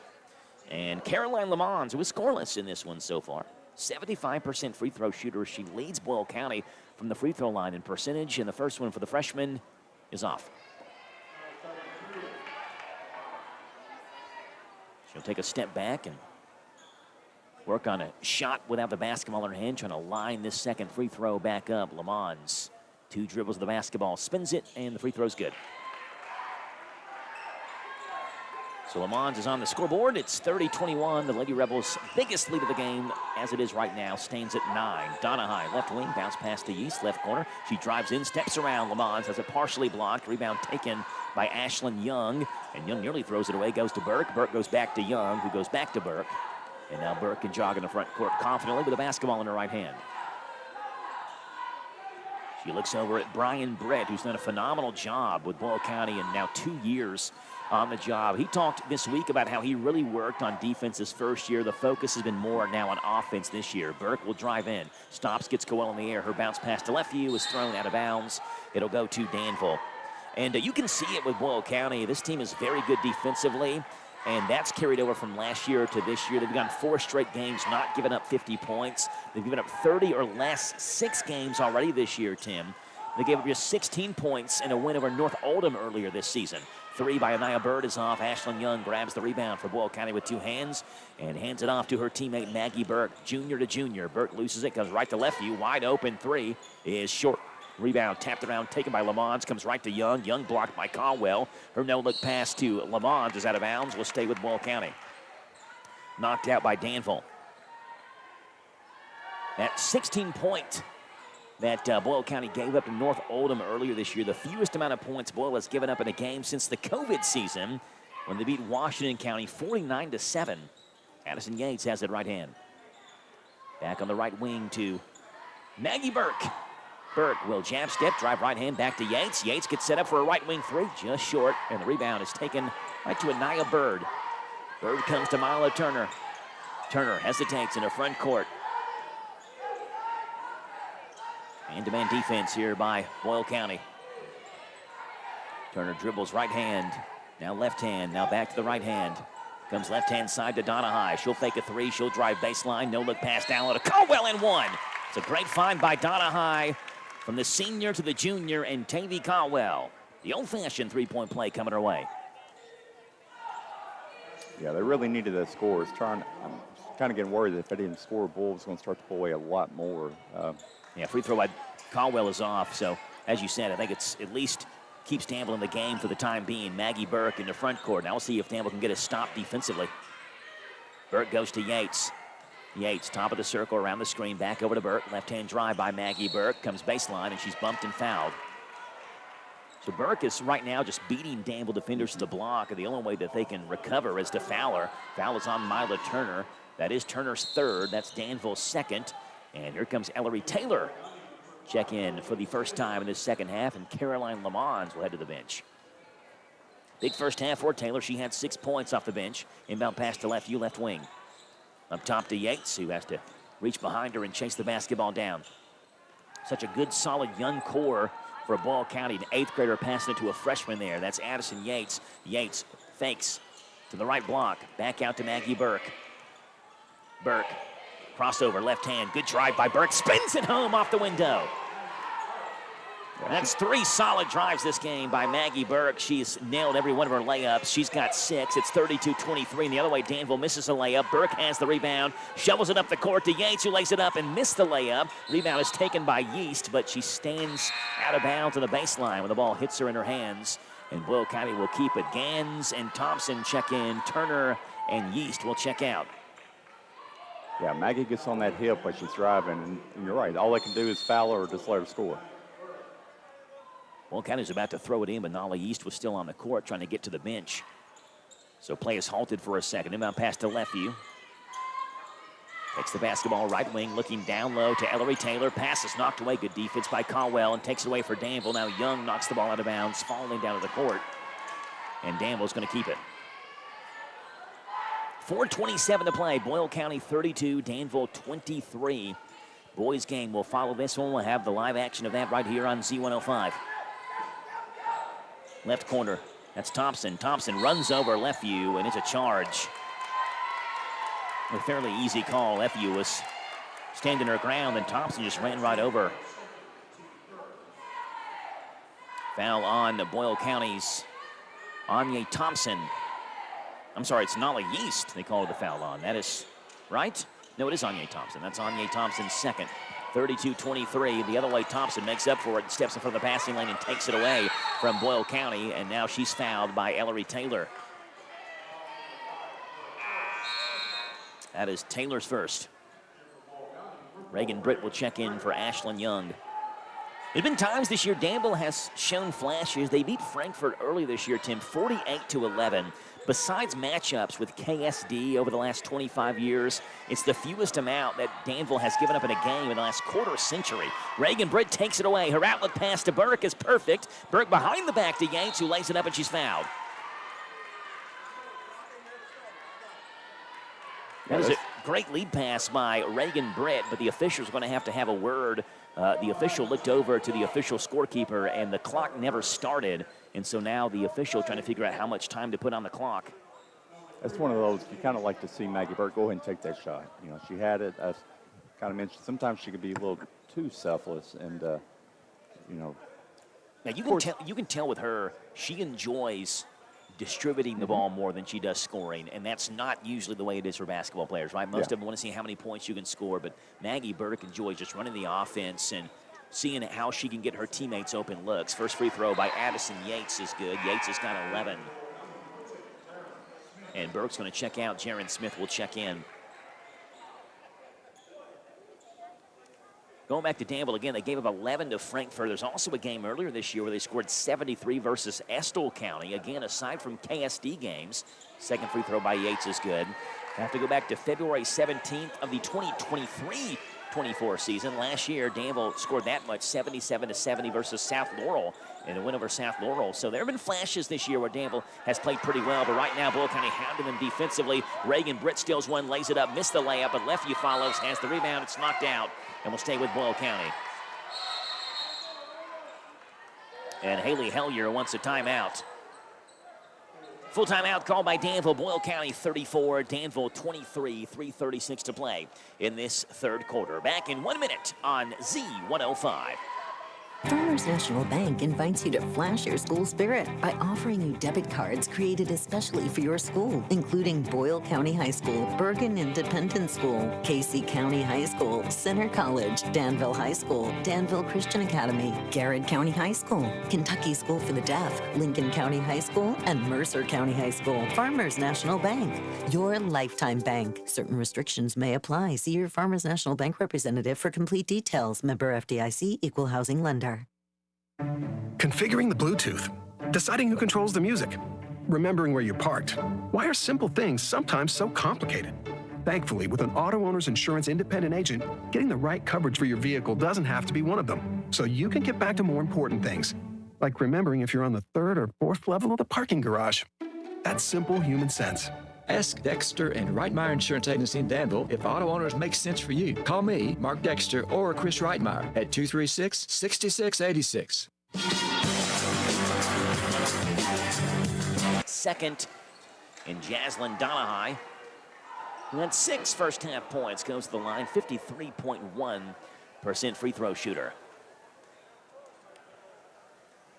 And Caroline Lamons was scoreless in this one so far. 75% free throw shooter. She leads Boyle County from the free throw line in percentage, and the first one for the freshman is off. She'll take a step back and work on a shot without the basketball in her hand, trying to line this second free throw back up. Lamons, 2 dribbles of the basketball, spins it, and the free throw's good. So Lamons is on the scoreboard. It's 30-21. The Lady Rebels' biggest lead of the game, as it is right now, stands at 9. Donahue, left wing, bounce pass to Yeast, left corner. She drives in, steps around Lamons, has it partially blocked. Rebound taken by Ashlyn Young. And Young nearly throws it away, goes to Burke. Burke goes back to Young, who goes back to Burke. And now Burke can jog in the front court confidently with a basketball in her right hand. She looks over at Brian Brett, who's done a phenomenal job with Boyle County in now 2 years on the job. He talked this week about how he really worked on defense his first year. The focus has been more now on offense this year. Burke will drive in, stops, gets Coel in the air. Her bounce pass to Lefevue is thrown out of bounds. It'll go to Danville. And you can see it with Boyle County. This team is very good defensively, and that's carried over from last year to this year. They've gone 4 straight games, not giving up 50 points. They've given up 30 or less 6 games already this year, Tim. They gave up just 16 points in a win over North Oldham earlier this season. 3 by Anaya Bird is off. Ashlyn Young grabs the rebound for Boyle County with 2 hands and hands it off to her teammate Maggie Burke, junior to junior. Burke loses it, comes right to Lefevue. Wide open 3 is short. Rebound tapped around, taken by Lamons, comes right to Young. Young blocked by Caldwell. Her no-look pass to Lamons is out of bounds. Will stay with Boyle County. Knocked out by Danville. That 16-point that Boyle County gave up to North Oldham earlier this year, the fewest amount of points Boyle has given up in a game since the COVID season when they beat Washington County 49-7. Addison Yates has it right hand. Back on the right wing to Maggie Burke. Burke will jab step, drive right hand back to Yates. Yates gets set up for a right wing 3, just short, and the rebound is taken right to Anaya Bird. Bird comes to Mila Turner. Turner hesitates in her front court. Man-to-man defense here by Boyle County. Turner dribbles right hand, now left hand, now back to the right hand. Comes left-hand side to Donahue. She'll fake a 3, she'll drive baseline, no-look pass down low to Caldwell and 1. It's a great find by Donahue from the senior to the junior and Tavy Caldwell. The old-fashioned 3-point play coming her way. Yeah, they really needed that score. I'm kind of getting worried that if they didn't score, Bull was going to start to pull away a lot more. Yeah, free throw by Caldwell is off. So, as you said, I think it's at least keeps Danville in the game for the time being. Maggie Burke in the front court. Now we'll see if Danville can get a stop defensively. Burke goes to Yates. Yates, top of the circle, around the screen, back over to Burke. Left-hand drive by Maggie Burke. Comes baseline, and she's bumped and fouled. So Burke is right now just beating Danville defenders to the block, and the only way that they can recover is to foul her. Foul is on Mila Turner. That is Turner's 3rd. That's Danville's 2nd. And here comes Ellery Taylor. Check in for the first time in this second half, and Caroline Lamons will head to the bench. Big first half for Taylor. She had 6 points off the bench. Inbound pass to Lefevue, left wing. Up top to Yates, who has to reach behind her and chase the basketball down. Such a good, solid young core for Boyle County. An 8th grader passing it to a freshman there. That's Addison Yates. Yates fakes to the right block. Back out to Maggie Burke. Burke, crossover, left hand. Good drive by Burke. Spins it home off the window. That's 3 solid drives this game by Maggie Burke. She's nailed every one of her layups. She's got 6. It's 32-23. And the other way, Danville misses a layup. Burke has the rebound, shovels it up the court to Yates, who lays it up and missed the layup. Rebound is taken by Yeast, but she stands out of bounds on the baseline when the ball hits her in her hands. And Boyle County will keep it. Gans and Thompson check in. Turner and Yeast will check out. Yeah, Maggie gets on that hip when she's driving, and you're right. All they can do is foul her or just let her score. Boyle County's about to throw it in, but Nala Yeast was still on the court trying to get to the bench. So play is halted for a second. Inbound pass to Lefevue. Takes the basketball right wing, looking down low to Ellery Taylor. Pass is knocked away. Good defense by Caldwell and takes it away for Danville. Now Young knocks the ball out of bounds, falling down to the court. And Danville's going to keep it. 4:27 to play. Boyle County 32, Danville 23. Boys game will follow this one. We'll have the live action of that right here on Z105. Left corner. That's Thompson. Thompson runs over Lefevue, and it's a charge. A fairly easy call. Lefevue was standing her ground, and Thompson just ran right over. Foul on Boyle County's Anya Thompson. I'm sorry, it's Nala Yeast they called the foul on. That is right? No, it is Anya Thompson. That's Anya Thompson's second. 32-23. The other way, Thompson makes up for it, steps in front of the passing lane and takes it away from Boyle County, and now she's fouled by Ellery Taylor. That is Taylor's first. Reagan Britt will check in for Ashlyn Young. There have been times this year Danville has shown flashes. They beat Frankfort early this year, Tim, 48-11. Besides matchups with KSD over the last 25 years, it's the fewest amount that Danville has given up in a game in the last quarter century. Reagan Britt takes it away. Her outlet pass to Burke is perfect. Burke behind the back to Yates, who lays it up, and she's fouled. That was a great lead pass by Reagan Britt, but the official's going to have a word. The official looked over to the official scorekeeper, and the clock never started. And so now the official trying to figure out how much time to put on the clock. That's one of those you kind of like to see Maggie Burke go ahead and take that shot. You know, she had it. I kind of mentioned sometimes she could be a little too selfless, and you know. Now you can tell with her she enjoys distributing the ball more than she does scoring, and that's not usually the way it is for basketball players, right? Most of them want to see how many points you can score, but Maggie Burke enjoys just running the offense and seeing how she can get her teammates open looks. First free throw by Addison Yates is good. Yates has got 11. And Burke's going to check out. Jaron Smith will check in. Going back to Danville again, they gave up 11 to Frankfurt. There's also a game earlier this year where they scored 73 versus Estill County. Again, aside from KSD games, second free throw by Yates is good. Have to go back to February 17th of the 2023-24 season. Last year, Danville scored that much, 77-70 versus South Laurel in a win over South Laurel. So there have been flashes this year where Danville has played pretty well, but right now Boyle County hounding them defensively. Reagan Britt steals one, lays it up, missed the layup, but Lefevue follows, has the rebound, it's knocked out, and will stay with Boyle County. And Haley Hellier wants a timeout. Full timeout called by Danville. Boyle County 34, Danville 23, 3:36 to play in this third quarter. Back in 1 minute on Z105. Farmers National Bank invites you to flash your school spirit by offering you debit cards created especially for your school, including Boyle County High School, Bergen Independent School, Casey County High School, Center College, Danville High School, Danville Christian Academy, Garrett County High School, Kentucky School for the Deaf, Lincoln County High School, and Mercer County High School. Farmers National Bank, your lifetime bank. Certain restrictions may apply. See your Farmers National Bank representative for complete details. Member FDIC, Equal Housing Lender. Configuring the Bluetooth, deciding who controls the music, remembering where you parked. Why are simple things sometimes so complicated? Thankfully, with an auto owner's insurance independent agent, getting the right coverage for your vehicle doesn't have to be one of them. So you can get back to more important things, like remembering if you're on the third or fourth level of the parking garage. That's simple human sense. Ask Dexter and Reitmeyer Insurance Agency in Danville if auto owners make sense for you. Call me, Mark Dexter, or Chris Reitmeyer at 236-6686. Second in Jaslyn Donahue, who had 6 first-half points, goes to the line, 53.1% free throw shooter.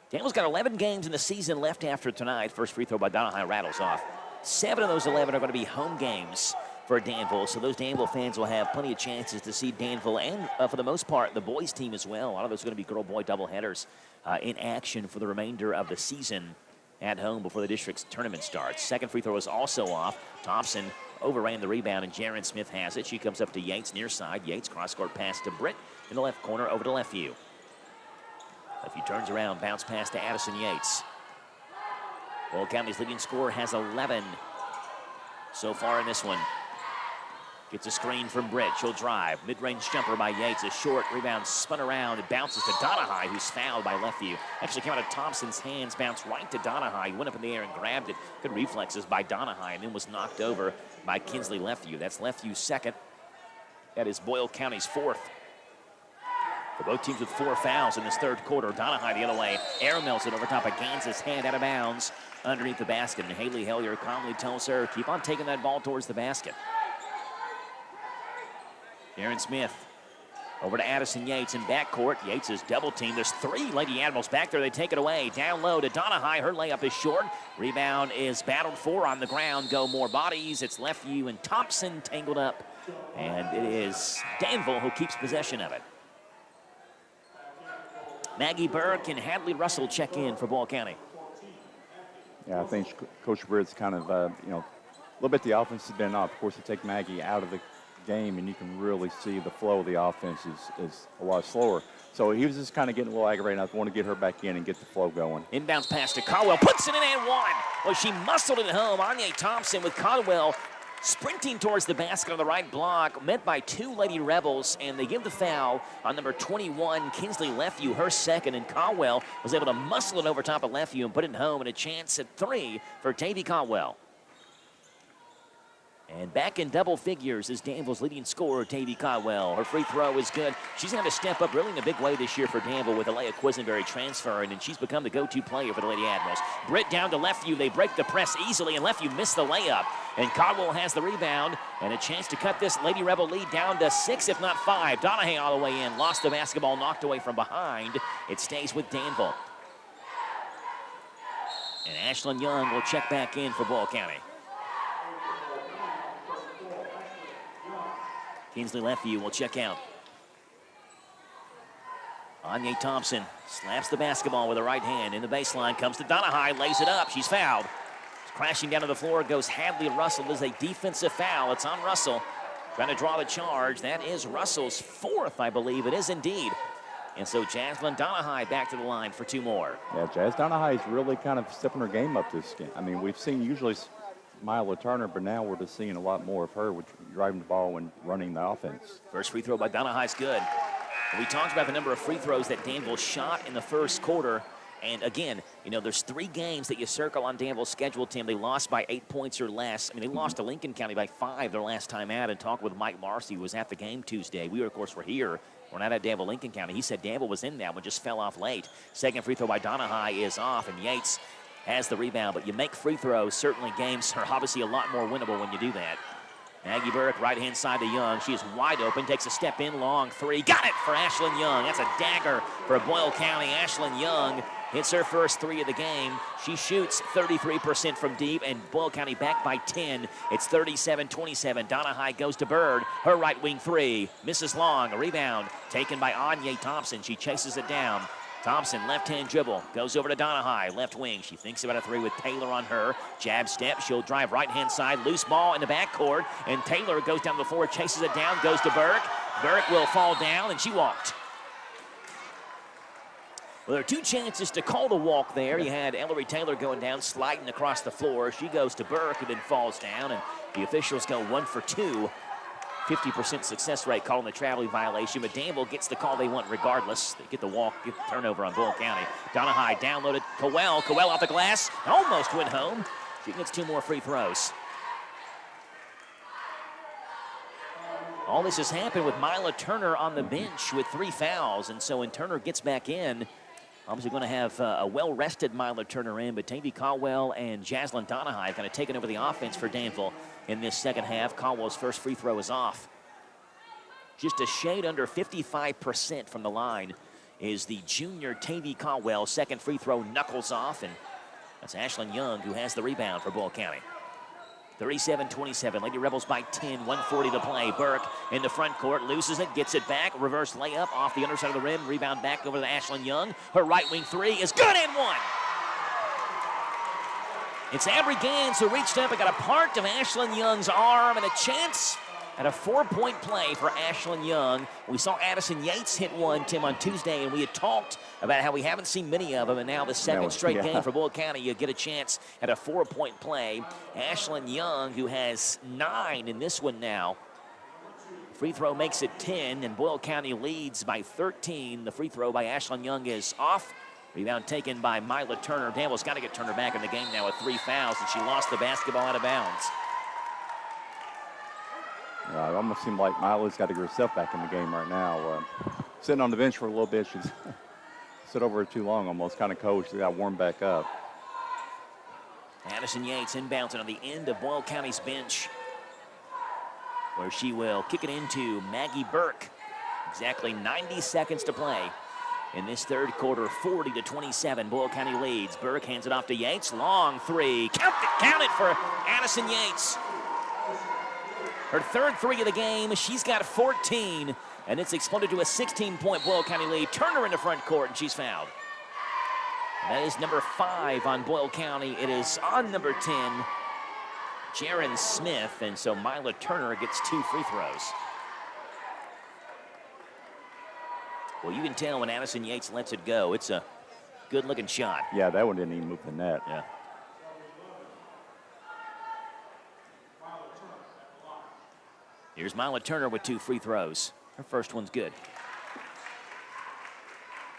Danville's got 11 games in the season left after tonight. First free throw by Donahue rattles off. 7 of those 11 are going to be home games for Danville, so those Danville fans will have plenty of chances to see Danville and, for the most part, the boys' team as well. A lot of those are going to be girl-boy doubleheaders in action for the remainder of the season at home before the district's tournament starts. Second free throw is also off. Thompson overran the rebound, and Jaron Smith has it. She comes up to Yates near side. Yates cross-court pass to Britt in the left corner over to Lefevue. Lefevue turns around, bounce pass to Addison Yates. Boyle County's leading scorer has 11 so far in this one. Gets a screen from Britt. She'll drive. Mid-range jumper by Yates. A short rebound spun around. It bounces to Donahue, who's fouled by Lefevue. Actually came out of Thompson's hands, bounced right to Donahue. He went up in the air and grabbed it. Good reflexes by Donahue, and then was knocked over by Kinsley Lefevue. That's Lefevue's second. That is Boyle County's fourth. For both teams with 4 fouls in this third quarter. Donahue the other way. Aramills it over top of Gaines' hand out of bounds underneath the basket. And Haley Hellier calmly tells her, keep on taking that ball towards the basket. Aaron Smith over to Addison Yates in backcourt. Yates is double teamed. There's 3 Lady Admirals back there. They take it away. Down low to Donahue. Her layup is short. Rebound is battled for on the ground. Go more bodies. It's Lefevue and Thompson tangled up. And it is Danville who keeps possession of it. Maggie Burke and Hadley Russell check in for Boyle County. Yeah, I think Coach Britt's kind of, a little bit the offense has been off. Of course, to take Maggie out of the game, and you can really see the flow of the offense is a lot slower. So he was just kind of getting a little aggravated. I want to get her back in and get the flow going. Inbounds pass to Caldwell, puts it in and one. Well, she muscled it home. Anya Thompson with Caldwell sprinting towards the basket on the right block, met by 2 Lady Rebels, and they give the foul on number 21, Kinsley Lefevue, her second, and Caldwell was able to muscle it over top of Lefevue and put it home, and a chance at 3 for Tavy Caldwell. And back in double figures is Danville's leading scorer, Tavy Caldwell. Her free throw is good. She's going to step up really in a big way this year for Danville with Alea Quisenberry transferring, and she's become the go-to player for the Lady Admirals. Britt down to Lefevue. They break the press easily, and Lefevue missed the layup. And Caldwell has the rebound and a chance to cut this Lady Rebel lead down to 6, if not 5. Donahue all the way in. Lost the basketball, knocked away from behind. It stays with Danville. And Ashlyn Young will check back in for Boyle County. Kinsley Lefevue will check out. Anya Thompson slaps the basketball with her right hand in the baseline, comes to Donahue, lays it up. She's fouled. Crashing down to the floor goes Hadley Russell. This is a defensive foul. It's on Russell. Trying to draw the charge. That is Russell's 4th, I believe. It is indeed. And so Jaslyn Donahue back to the line for 2 more. Yeah, Jazz Donahue is really kind of stepping her game up this game. I mean, we've seen usually Mila Turner, but now we're just seeing a lot more of her with driving the ball and running the offense. First free throw by Donahue is good. We talked about the number of free throws that Danville shot in the first quarter. And again, there's 3 games that you circle on Danville's schedule, Tim. They lost by 8 points or less. I mean, they lost to Lincoln County by 5 their last time out, and talked with Mike Marcy, who was at the game Tuesday. We, of course, were here. We're not at Danville, Lincoln County. He said Danville was in that one, just fell off late. Second free throw by Donahue is off, and Yates has the rebound. But you make free throws, certainly games are obviously a lot more winnable when you do that. Maggie Burke, right-hand side to Young. She is wide open, takes a step in, long 3. Got it for Ashlyn Young. That's a dagger for Boyle County. Ashlyn Young hits her first 3 of the game. She shoots 33% from deep, and Boyle County back by 10. It's 37-27. Donahue goes to Bird. Her right wing 3. Misses long. A rebound taken by Anya Thompson. She chases it down. Thompson, left-hand dribble, goes over to Donahue, left wing. She thinks about a 3 with Taylor on her. Jab step, she'll drive right-hand side, loose ball in the backcourt, and Taylor goes down the floor, chases it down, goes to Burke. Burke will fall down, and she walked. Well, there are 2 chances to call the walk there. You had Ellery Taylor going down, sliding across the floor. She goes to Burke and then falls down, and the officials go 1 for 2. 50% success rate calling the traveling violation, but Danville gets the call they want regardless. They get the walk, get the turnover on Boyle County. Donahue downloaded Cowell. Cowell off the glass, almost went home. She gets 2 more free throws. All this has happened with Mila Turner on the bench with 3 fouls, and so when Turner gets back in, obviously going to have a well-rested Mila Turner in, but Tavy Caldwell and Jaslyn Donahue kind of taking over the offense for Danville in this second half. Caldwell's first free throw is off. Just a shade under 55% from the line is the junior Tavy Caldwell. Second free throw knuckles off, and that's Ashlyn Young who has the rebound for Boyle County. 37-27, Lady Rebels by 10, 140 to play. Burke in the front court, loses it, gets it back, reverse layup off the underside of the rim, rebound back over to Ashlyn Young. Her right wing 3 is good and 1. It's Avery Gans who reached up and got a part of Ashlyn Young's arm, and a chance at a 4-point play for Ashlyn Young. We saw Addison Yates hit one, Tim, on Tuesday, and we had talked about how we haven't seen many of them, and now the second straight game for Boyle County, you get a chance at a 4-point play. Ashlyn Young, who has 9 in this one now, Free throw makes it 10, and Boyle County leads by 13. The free throw by Ashlyn Young is off. Rebound taken by Mila Turner. Danville's got to get Turner back in the game now with 3 fouls, and she lost the basketball out of bounds. It almost seemed like Mila's got to get herself back in the game right now. Sitting on the bench for a little bit. She's sit over too long almost, kind of cold. She's got to warm back up. Addison Yates inbounds on the end of Boyle County's bench, where she will kick it into Maggie Burke. Exactly 90 seconds to play in this third quarter. 40-27, Boyle County leads. Burke hands it off to Yates. Long three. Count it for Addison Yates. Her third three of the game. She's got 14, and it's exploded to a 16-point Boyle County lead. Turner in the front court, and she's fouled. That is number 5 on Boyle County. It is on number 10, Jaron Smith, and so Mila Turner gets 2 free throws. Well, you can tell when Addison Yates lets it go. It's a good-looking shot. Yeah, that one didn't even move the net. Yeah. Here's Mila Turner with 2 free throws. Her first one's good.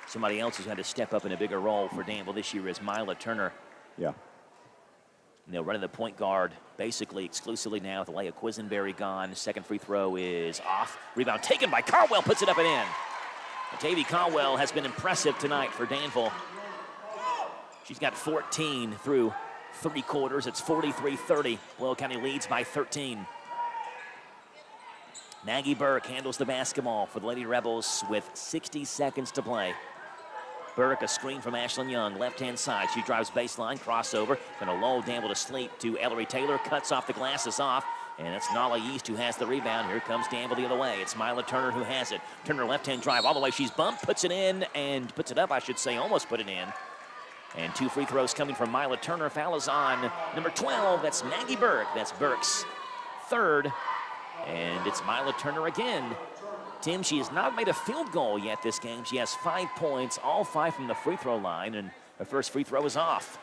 Somebody else who's had to step up in a bigger role for Danville this year is Mila Turner. Yeah. And they'll run in the point guard basically exclusively now with Leia Quisenberry gone. Second free throw is off. Rebound taken by Caldwell, puts it up and in. Tavy Caldwell has been impressive tonight for Danville. She's got 14 through 3 quarters. It's 43-30. Boyle County leads by 13. Maggie Burke handles the basketball for the Lady Rebels with 60 seconds to play. Burke, a screen from Ashlyn Young, left-hand side. She drives baseline, crossover. Going to lull Danville to sleep to Ellery Taylor. Cuts off the glasses off. And it's Nala East who has the rebound. Here comes Danville the other way. It's Mila Turner who has it. Turner left-hand drive all the way. She's bumped, puts it in, and puts it up, I should say, almost put it in. And 2 free throws coming from Mila Turner. Foul is on number 12. That's Maggie Burke. That's Burke's third. And it's Mila Turner again. Tim, she has not made a field goal yet this game. She has 5 points, all 5 from the free throw line, and her first free throw is off.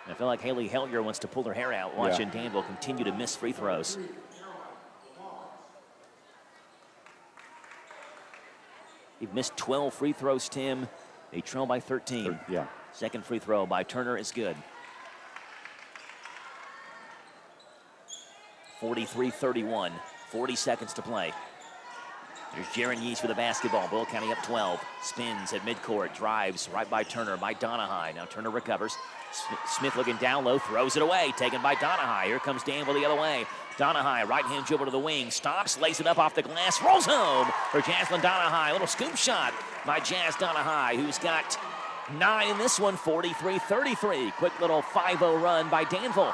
I feel like Haley Hellier wants to pull her hair out watching Danville continue to miss free throws. They've missed 12 free throws, Tim. They trail by 13. Yeah. Second free throw by Turner is good. 43-31, 40 seconds to play. There's Jaron Yeast with the basketball. Boyle County up 12. Spins at midcourt, drives right by Turner, by Donahue. Now Turner recovers. Smith looking down low, throws it away, taken by Donahue. Here comes Danville the other way. Donahue, right-hand dribble to the wing, stops, lays it up off the glass, rolls home for Jaslyn Donahue. A little scoop shot by Jazz Donahue, who's got 9 in this one, 43-33. Quick little 5-0 run by Danville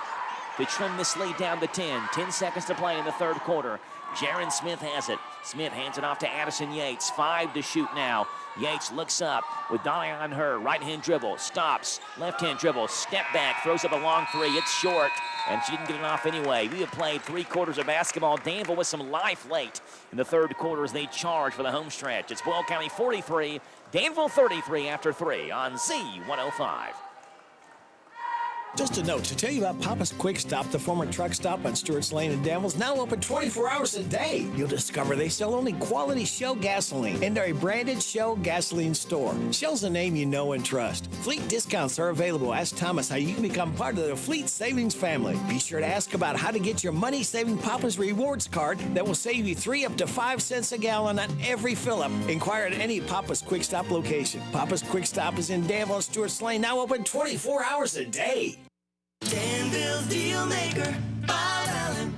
to trim this lead down to 10. 10 seconds to play in the third quarter. Jaron Smith has it. Smith hands it off to Addison Yates. 5 to shoot now. Yates looks up with Donahue on her. Right-hand dribble, stops. Left-hand dribble, step back, throws up a long 3. It's short, and she didn't get it off anyway. We have played 3 quarters of basketball. Danville with some life late in the third quarter as they charge for the home stretch. It's Boyle County 43, Danville 33 after 3 on Z105. Just a note to tell you about Papa's Quick Stop, the former truck stop on Stewart's Lane in Danville, is now open 24 hours a day. You'll discover they sell only quality Shell gasoline and are a branded Shell gasoline store. Shell's a name you know and trust. Fleet discounts are available. Ask Thomas how you can become part of the Fleet Savings family. Be sure to ask about how to get your money-saving Papa's Rewards card that will save you 3 up to 5 cents a gallon on every fill-up. Inquire at any Papa's Quick Stop location. Papa's Quick Stop is in Danville and Stewart's Lane, now open 24 hours a day. Danville's Deal Maker, Bob Allen.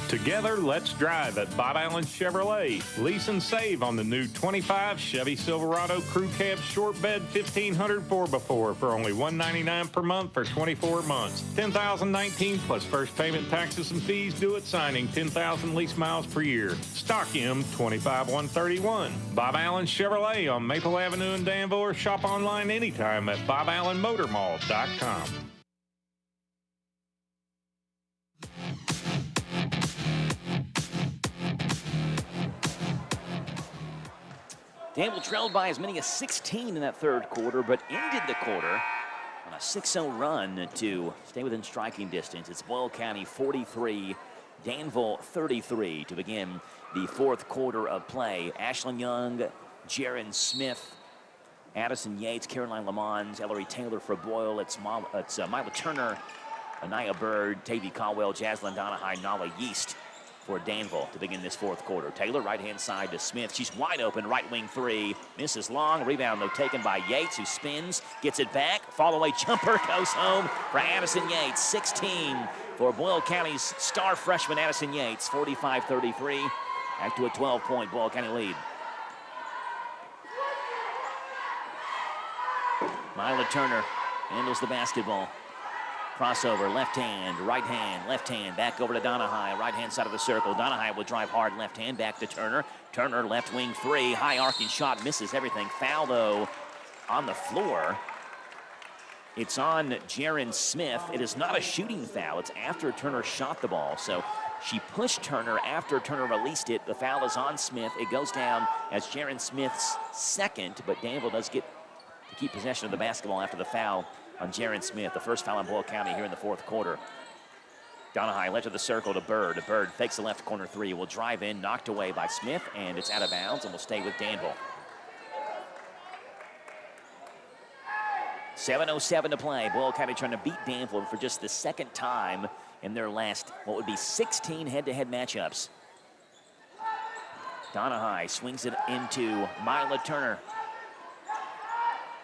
Together, let's drive at Bob Allen Chevrolet. Lease and save on the new 25 Chevy Silverado Crew Cab Short Bed 1500 4x4 for only $199 per month for 24 months. 10,019 plus first payment, taxes, and fees due at signing. 10,000 lease miles per year. Stock M 25131. Bob Allen Chevrolet on Maple Avenue in Danville, or shop online anytime at BobAllenMotorMall.com. Danville trailed by as many as 16 in that third quarter, but ended the quarter on a 6-0 run to stay within striking distance. It's Boyle County 43, Danville 33 to begin the fourth quarter of play. Ashlyn Young, Jaron Smith, Addison Yates, Caroline Lamons, Ellery Taylor for Boyle. It's Mila Turner, Anaya Bird, Tavy Caldwell, Jaslyn Donahue, Nala Yeast for Danville to begin this fourth quarter. Taylor, right-hand side to Smith. She's wide open, right wing three. Misses long. Rebound, though, taken by Yates, who spins, gets it back. Fall-away jumper goes home for Addison Yates. 16 for Boyle County's star freshman Addison Yates. 45-33. Back to a 12-point Boyle County lead. Mila Turner handles the basketball. Crossover, left hand, left hand, back over to Donahue, right-hand side of the circle. Donahue will drive hard, left hand, back to Turner. Turner, left wing three, high arcing shot, misses everything. Foul, though, on the floor. It's on Jaron Smith. It is not a shooting foul. It's after Turner shot the ball. So she pushed Turner after Turner released it. The foul is on Smith. It goes down as Jaron Smith's second, but Danville does get to keep possession of the basketball after the foul on Jaron Smith, the first foul on Boyle County here in the fourth quarter. Donahue left of the circle to Bird. Bird fakes the left corner three. Will drive in, knocked away by Smith, and it's out of bounds and will stay with Danville. 7:07 to play. Boyle County trying to beat Danville for just the second time in their last, what would be 16 head-to-head matchups. Donahue swings it into Mila Turner.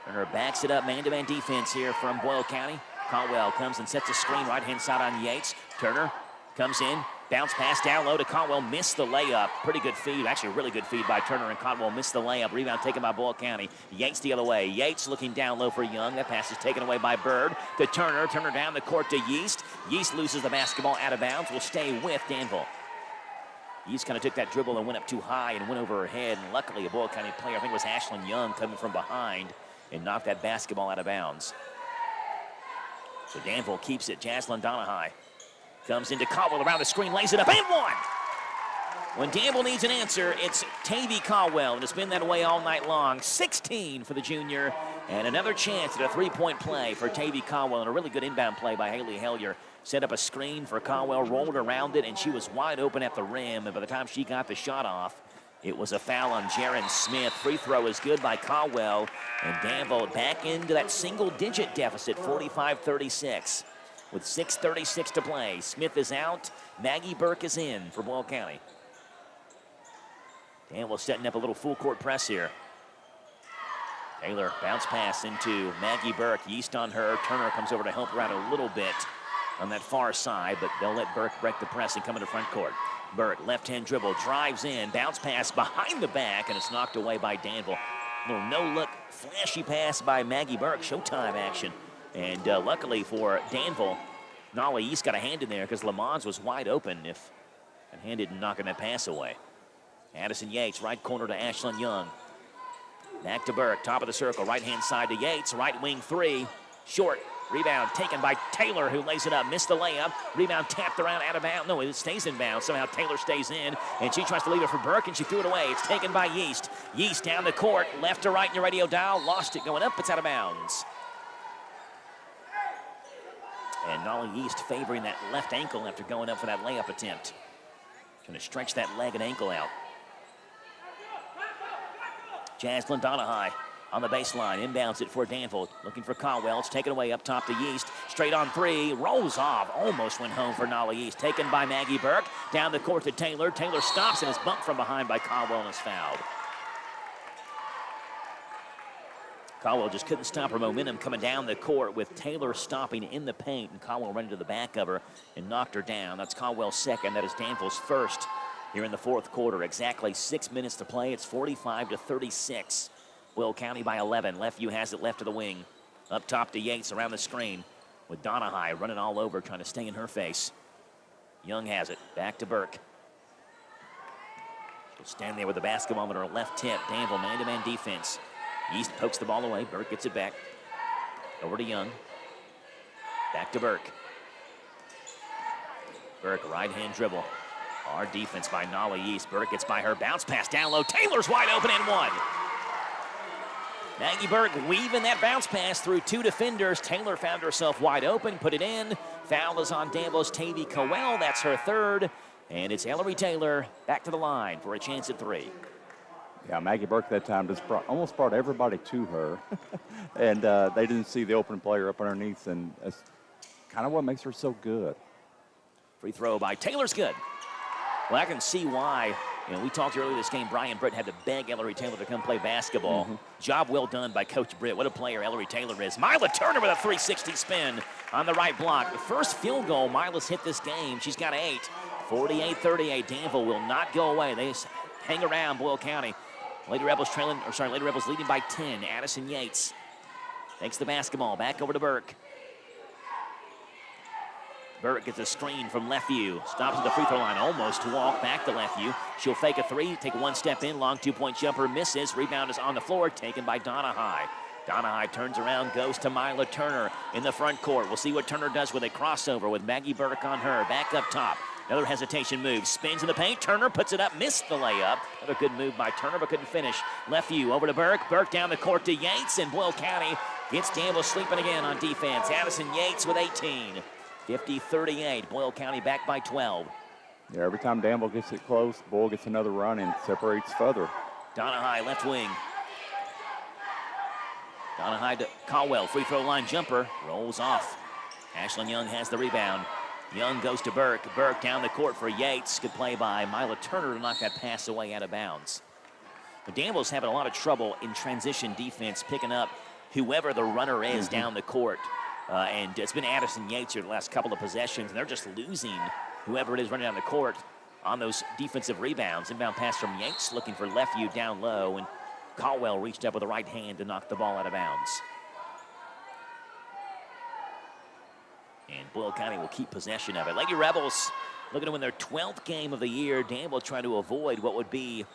Turner backs it up, man-to-man defense here from Boyle County. Caldwell comes and sets a screen right-hand side on Yates. Turner comes in, bounce pass down low to Caldwell, missed the layup. Pretty good feed, actually a really good feed by Turner, and Caldwell missed the layup. Rebound taken by Boyle County. Yates the other way. Yates looking down low for Young. That pass is taken away by Bird to Turner. Turner down the court to Yeast. Yeast loses the basketball out of bounds. Will stay with Danville. Yeast kind of took that dribble and went up too high and went over her head. And luckily, a Boyle County player, I think it was Ashlyn Young, coming from behind and knocked that basketball out of bounds. So Danville keeps it. Jaslyn Donahue comes into Caldwell around the screen, lays it up, and one! When Danville needs an answer, it's Tavy Caldwell, and it's been that way all night long. 16 for the junior, and another chance at a three-point play for Tavy Caldwell, and a really good inbound play by Haley Hellier. Set up a screen for Caldwell, rolled around it, and she was wide open at the rim, and by the time she got the shot off, it was a foul on Jaron Smith. Free throw is good by Caldwell, and Danville back into that single-digit deficit, 45-36. With 6:36 to play. Smith is out. Maggie Burke is in for Boyle County. Danville setting up a little full-court press here. Taylor bounce pass into Maggie Burke. Yeast on her. Turner comes over to help her out a little bit on that far side, but they'll let Burke break the press and come into front court. Burke, left-hand dribble, drives in, bounce pass behind the back, and it's knocked away by Danville. A little no-look, flashy pass by Maggie Burke, showtime action. And luckily for Danville, Nala East got a hand in there because Lamons was wide open if that hand didn't knock that pass away. Addison Yates, right corner to Ashlyn Young. Back to Burke, top of the circle, right-hand side to Yates, right wing three, short. Rebound taken by Taylor, who lays it up. Missed the layup. Rebound tapped around out of bounds. No, it stays in bounds. Somehow Taylor stays in, and she tries to leave it for Burke, and she threw it away. It's taken by Yeast. Yeast down the court, left to right in your radio dial. Lost it going up. It's out of bounds. And Nala Yeast favoring that left ankle after going up for that layup attempt. Going to stretch that leg and ankle out. Jaslyn Donahue on the baseline, inbounds it for Danville, looking for Caldwell. It's taken away up top to Yeast. Straight on three, rolls off, almost went home for Nala Yeast. Taken by Maggie Burke, down the court to Taylor. Taylor stops and is bumped from behind by Caldwell and is fouled. Caldwell just couldn't stop her momentum coming down the court with Taylor stopping in the paint, and Caldwell running to the back of her and knocked her down. That's Caldwell's second. That is Danville's first here in the fourth quarter. Exactly 6 minutes to play. It's 45-36. Boyle County by 11. Leftview has it left of the wing. Up top to Yates around the screen with Donahue running all over, trying to stay in her face. Young has it. Back to Burke. She'll stand there with the basketball on her left tip. Danville man-to-man defense. Yeast pokes the ball away. Burke gets it back. Over to Young. Back to Burke. Burke, right-hand dribble. Hard defense by Nala Yeast. Burke gets by her. Bounce pass down low. Taylor's wide open and one. Maggie Burke weaving that bounce pass through two defenders. Taylor found herself wide open, put it in. Foul is on Danville's Tavy Caldwell. That's her third. And it's Ellery Taylor back to the line for a chance at 3. Yeah, Maggie Burke that time just almost brought everybody to her. And they didn't see the open player up underneath, and that's kind of what makes her so good. Free throw by Taylor's good. Well, I can see why. You know, we talked earlier this game, Brian Britt had to beg Ellery Taylor to come play basketball. Job well done by Coach Britt. What a player Ellery Taylor is. Mila Turner with a 360 spin on the right block. The first field goal Mila's hit this game. She's got 8. 48-38. Danville will not go away. They hang around Boyle County. Lady Rebels leading by 10. Addison Yates takes the basketball back over to Burke. Burke gets a screen from Lefeview. Stops at the free throw line. Almost walk back to Lefeview. She'll fake a 3, take one step in. Long 2-point jumper misses. Rebound is on the floor, taken by Donahue. Donahue turns around, goes to Mila Turner in the front court. We'll see what Turner does with a crossover with Maggie Burke on her. Back up top. Another hesitation move. Spins in the paint. Turner puts it up. Missed the layup. Another good move by Turner, but couldn't finish. Lefeview over to Burke. Burke down the court to Yates, and Boyle County gets Danville sleeping again on defense. Addison Yates with 18. 50-38. Boyle County back by 12. Yeah, every time Danville gets it close, Boyle gets another run and separates further. Donahue left wing. Donahue to Caldwell. Free throw line jumper. Rolls off. Ashlyn Young has the rebound. Young goes to Burke. Burke down the court for Yates. Good play by Mila Turner to knock that pass away out of bounds. But Danville's having a lot of trouble in transition defense, picking up whoever the runner is down the court. And it's been Addison Yates here the last couple of possessions, and they're just losing whoever it is running down the court on those defensive rebounds. Inbound pass from Yates looking for Lefeview down low, and Caldwell reached up with the right hand to knock the ball out of bounds. And Boyle County will keep possession of it. Lady Rebels looking to win their 12th game of the year. Danville trying to avoid what would be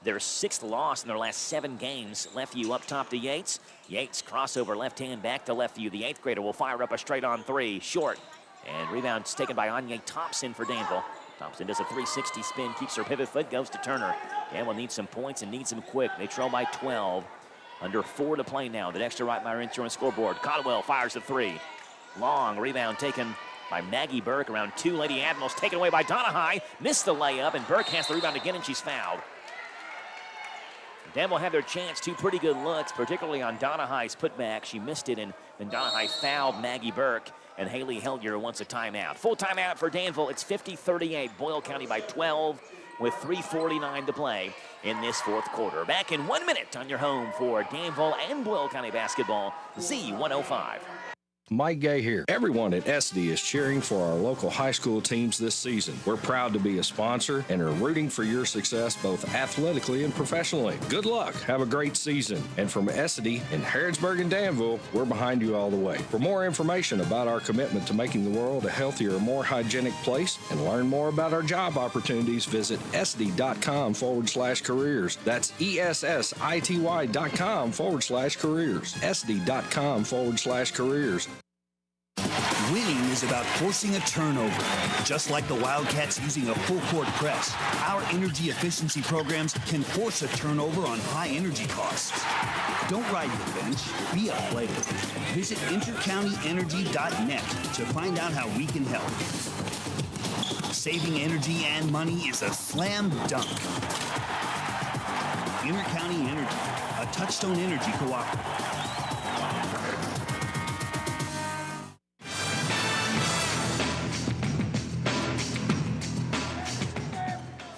their 6th loss in their last 7 games. Lefeview up top to Yates. Yates crossover left hand back to Lefeview. The 8th grader will fire up a straight on 3. Short. And rebound's taken by Anya Thompson for Danville. Thompson does a 360 spin, keeps her pivot foot, goes to Turner. Danville needs some points and needs them quick. They trail by 12. Under 4 to play now. The Dexter Reitmeyer Insurance scoreboard. Caldwell fires the 3. Long rebound taken by Maggie Burke. Around 2. Lady Admirals taken away by Donahue. Missed the layup, and Burke has the rebound again, and she's fouled. Danville had their chance. 2 pretty good looks, particularly on Donahue's putback. She missed it, and then Donahue fouled Maggie Burke, and Haley Hellier wants a timeout. Full timeout for Danville. It's 50-38. Boyle County by 12 with 3:49 to play in this 4th quarter. Back in 1 minute on your home for Danville and Boyle County basketball, Z105. Mike Gay here. Everyone at SD is cheering for our local high school teams this season. We're proud to be a sponsor and are rooting for your success both athletically and professionally. Good luck. Have a great season. And from SD in Harrodsburg and Danville, we're behind you all the way. For more information about our commitment to making the world a healthier, more hygienic place and learn more about our job opportunities, visit sd.com/careers. That's ESSITY.com/careers. sd.com/careers. Winning is about forcing a turnover. Just like the Wildcats using a full-court press, our energy efficiency programs can force a turnover on high energy costs. Don't ride the bench, be a player. Visit intercountyenergy.net to find out how we can help. Saving energy and money is a slam dunk. Intercounty Energy, a Touchstone Energy cooperative.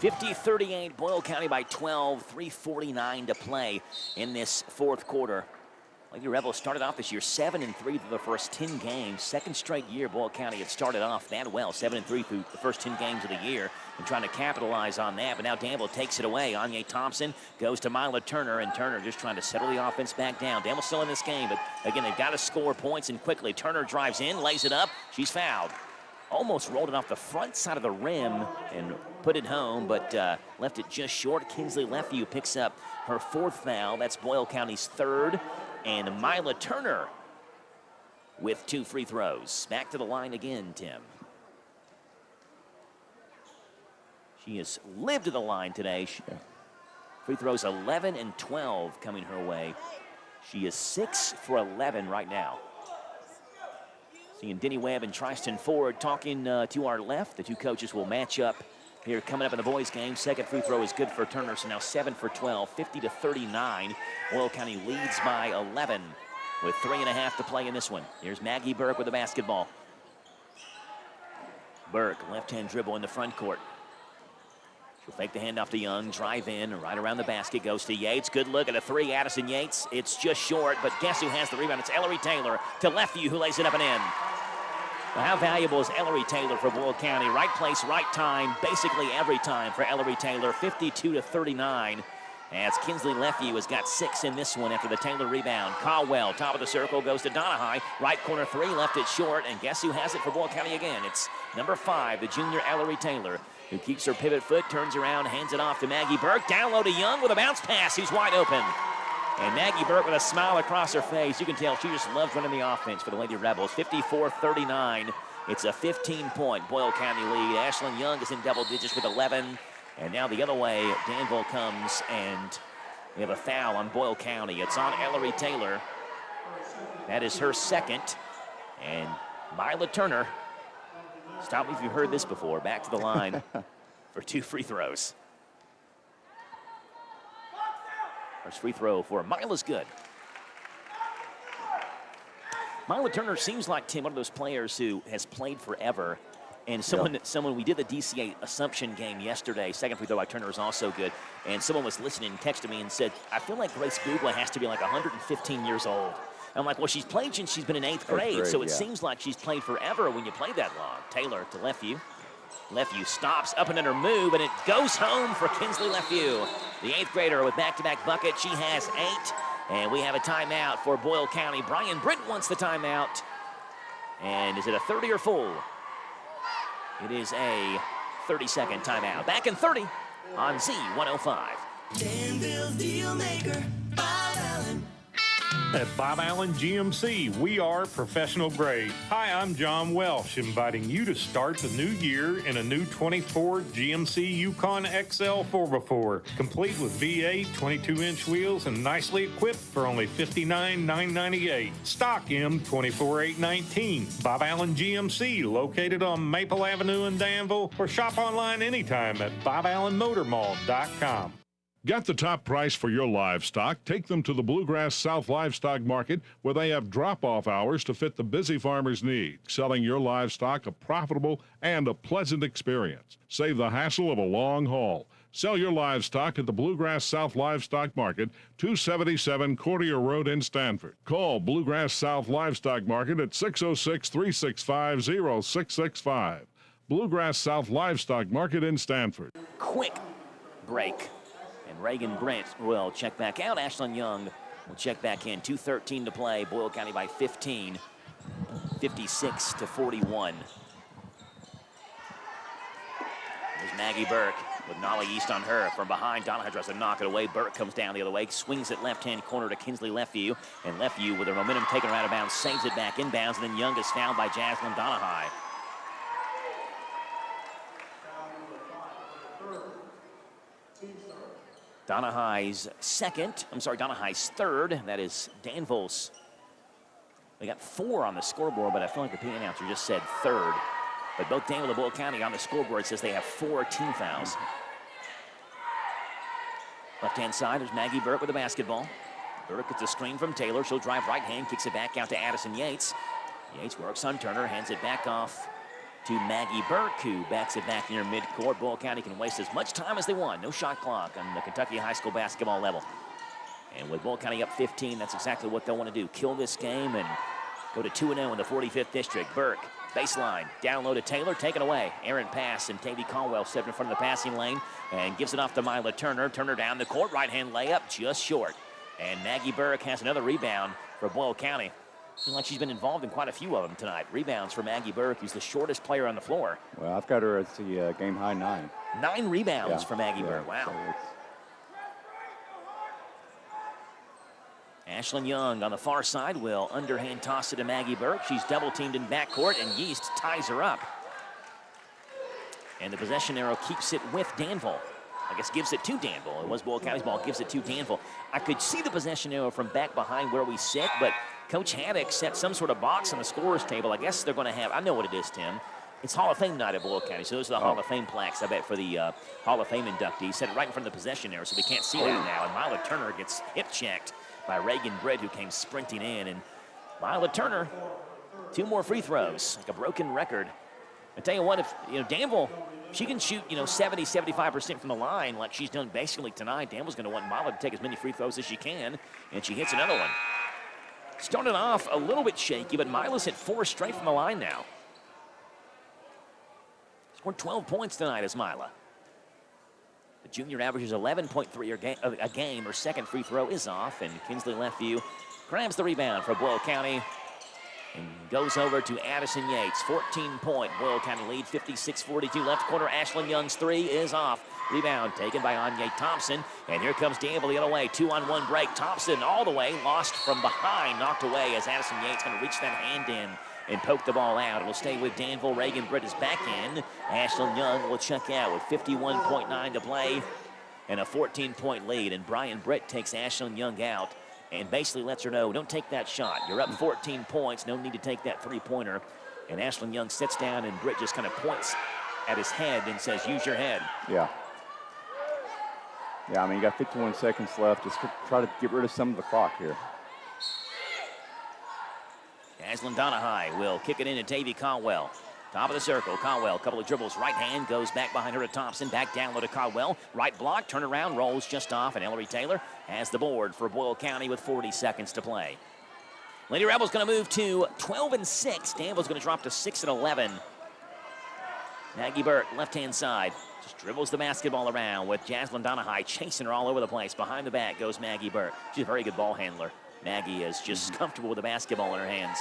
50-38, Boyle County by 12, 3:49 to play in this 4th quarter. Lady Rebels started off this year 7-3 through the first 10 games. 2nd straight year Boyle County had started off that well, 7-3 through the first 10 games of the year, and trying to capitalize on that. But now Danville takes it away. Anya Thompson goes to Mila Turner, and Turner just trying to settle the offense back down. Danville still in this game, but again, they've got to score points and quickly. Turner drives in, lays it up. She's fouled. Almost rolled it off the front side of the rim and put it home, but left it just short. Kinsley Lefeview picks up her 4th foul. That's Boyle County's 3rd. And Mila Turner with 2 free throws. Back to the line again, Tim. She has lived to the line today. Free throws 11 and 12 coming her way. She is 6 for 11 right now. Seeing Denny Webb and Tristan Ford talking to our left. The 2 coaches will match up here coming up in the boys' game. Second free throw is good for Turner, so now 7 for 12, 50-39. Boyle County leads by 11 with 3.5 to play in this one. Here's Maggie Burke with the basketball. Burke, left-hand dribble in the front court. She'll fake the handoff to Young, drive in, right around the basket, goes to Yates. Good look at a three, Addison Yates. It's just short, but guess who has the rebound? It's Ellery Taylor to Lefeview, who lays it up and in. Well, how valuable is Ellery Taylor for Boyle County? Right place, right time, basically every time for Ellery Taylor, 52-39. As Kinsley Lefeview has got 6 in this one after the Taylor rebound. Caldwell, top of the circle, goes to Donahue. Right corner three, left it short, and guess who has it for Boyle County again? It's number 5, the junior Ellery Taylor, who keeps her pivot foot, turns around, hands it off to Maggie Burke. Down low to Young with a bounce pass. He's wide open. And Maggie Burke with a smile across her face. You can tell she just loves running the offense for the Lady Rebels. 54-39. It's a 15-point Boyle County lead. Ashlyn Young is in double digits with 11. And now the other way, Danville comes, and we have a foul on Boyle County. It's on Ellery Taylor. That is her second. And Mila Turner, stop me if you've heard this before, back to the line for 2 free throws. First free throw for Mila's good. Mila Turner seems like, Tim, one of those players who has played forever. And someone, we did the DCA Assumption game yesterday. Second free throw by Turner is also good. And someone was listening and texted me and said, I feel like Grace Bugla has to be like 115 years old. I'm like, well, she's played since she's been in 8th grade, so it seems like she's played forever when you play that long. Taylor to Lefeview. Lefeview stops up and under move, and it goes home for Kinsley Lefeview. The 8th grader with back-to-back bucket. She has 8, and we have a timeout for Boyle County. Brian Britt wants the timeout. And is it a 30 or full? It is a 30-second timeout. Back in 30 on Z105. Danville's deal maker, Bob Allen. At Bob Allen GMC, we are professional grade. Hi, I'm John Welsh, inviting you to start the new year in a new 24 GMC Yukon XL 4x4, complete with V8, 22-inch wheels, and nicely equipped for only $59,998. Stock M24819. Bob Allen GMC, located on Maple Avenue in Danville, or shop online anytime at BobAllenMotorMall.com. Get the top price for your livestock. Take them to the Bluegrass South Livestock Market, where they have drop-off hours to fit the busy farmer's need. Selling your livestock a profitable and a pleasant experience. Save the hassle of a long haul. Sell your livestock at the Bluegrass South Livestock Market, 277 Courtier Road in Stanford. Call Bluegrass South Livestock Market at 606-365-0665. Bluegrass South Livestock Market in Stanford. Quick break. And Reagan Brent will check back out. Ashlyn Young will check back in. 2:13 to play. Boyle County by 15. 56-41. There's Maggie Burke with Nolly East on her. From behind, Donahue tries to knock it away. Burke comes down the other way, swings it left-hand corner to Kinsley Lefeview. And Lefeview, with her momentum taken her out of bounds, saves it back inbounds. And then Young is fouled by Jaslyn Donahue. Donahue's third. That is Danville's. We got 4 on the scoreboard, but I feel like the PA announcer just said third. But both Danville and Boyle County on the scoreboard says they have 4 team fouls. Left-hand side, there's Maggie Burke with the basketball. Burke gets a screen from Taylor. She'll drive right hand, kicks it back out to Addison Yates. Yates works on Turner, hands it back off to Maggie Burke, who backs it back near midcourt. Boyle County can waste as much time as they want. No shot clock on the Kentucky high school basketball level. And with Boyle County up 15, that's exactly what they'll want to do. Kill this game and go to 2-0 in the 45th district. Burke, baseline, down low to Taylor, taken away. Errant pass, and Tavy Caldwell stepped in front of the passing lane and gives it off to Mila Turner. Turner down the court, right-hand layup, just short. And Maggie Burke has another rebound for Boyle County. Seems like she's been involved in quite a few of them tonight. Rebounds for Maggie Burke, who's the shortest player on the floor. Well, I've got her at the game high 9. 9 rebounds for Maggie Burke. Wow. So Ashlyn Young on the far side will underhand toss it to Maggie Burke. She's double teamed in backcourt, and Yeast ties her up. And the possession arrow keeps it with Danville. I guess gives it to Danville. It was Boyle County's ball, gives it to Danville. I could see the possession arrow from back behind where we sit, but Coach Haddock set some sort of box on the scorer's table. I guess they're going to have, I know what it is, Tim. It's Hall of Fame night at Boyle County, so those are the Hall of Fame plaques, I bet, for the Hall of Fame inductees. Set it right in front of the possession area, so we can't see that now. And Mila Turner gets hip-checked by Reagan Britt, who came sprinting in. And Mila Turner, 2 more free throws, like a broken record. I tell you what, if Danville, she can shoot 70, 75% from the line like she's done basically tonight. Danville's going to want Mila to take as many free throws as she can, and she hits another one. Started off a little bit shaky, but Mila's hit 4 straight from the line now. Scored 12 points tonight as Mila. The junior averages 11.3 a game. Her second free throw is off, and Kinsley Leftview grabs the rebound for Boyle County and goes over to Addison Yates. 14-point Boyle County lead, 56-42. Left corner, Ashlyn Young's 3 is off. Rebound taken by Anya Thompson, and here comes Danville the other way. 2-on-1 break. Thompson all the way, lost from behind, knocked away as Addison Yates going to reach that hand in and poke the ball out. It will stay with Danville. Reagan Britt is back in. Ashlyn Young will check out with 51.9 to play and a 14-point lead. And Brian Britt takes Ashlyn Young out and basically lets her know, don't take that shot. You're up 14 points. No need to take that three-pointer. And Ashlyn Young sits down, and Britt just kind of points at his head and says, use your head. Yeah. Yeah, I mean, you got 51 seconds left. Just try to get rid of some of the clock here. Ashlyn Donahue will kick it in to Tavy Caldwell. Top of the circle, Caldwell, a couple of dribbles, right hand, goes back behind her to Thompson, back down low to Caldwell, right block, turn around, rolls just off, and Ellery Taylor has the board for Boyle County with 40 seconds to play. Lady Rebels going to move to 12-6. Danville's going to drop to 6-11. Maggie Burt, left-hand side, just dribbles the basketball around with Jaslyn Donahue chasing her all over the place. Behind the back goes Maggie Burt. She's a very good ball handler. Maggie is just comfortable with the basketball in her hands.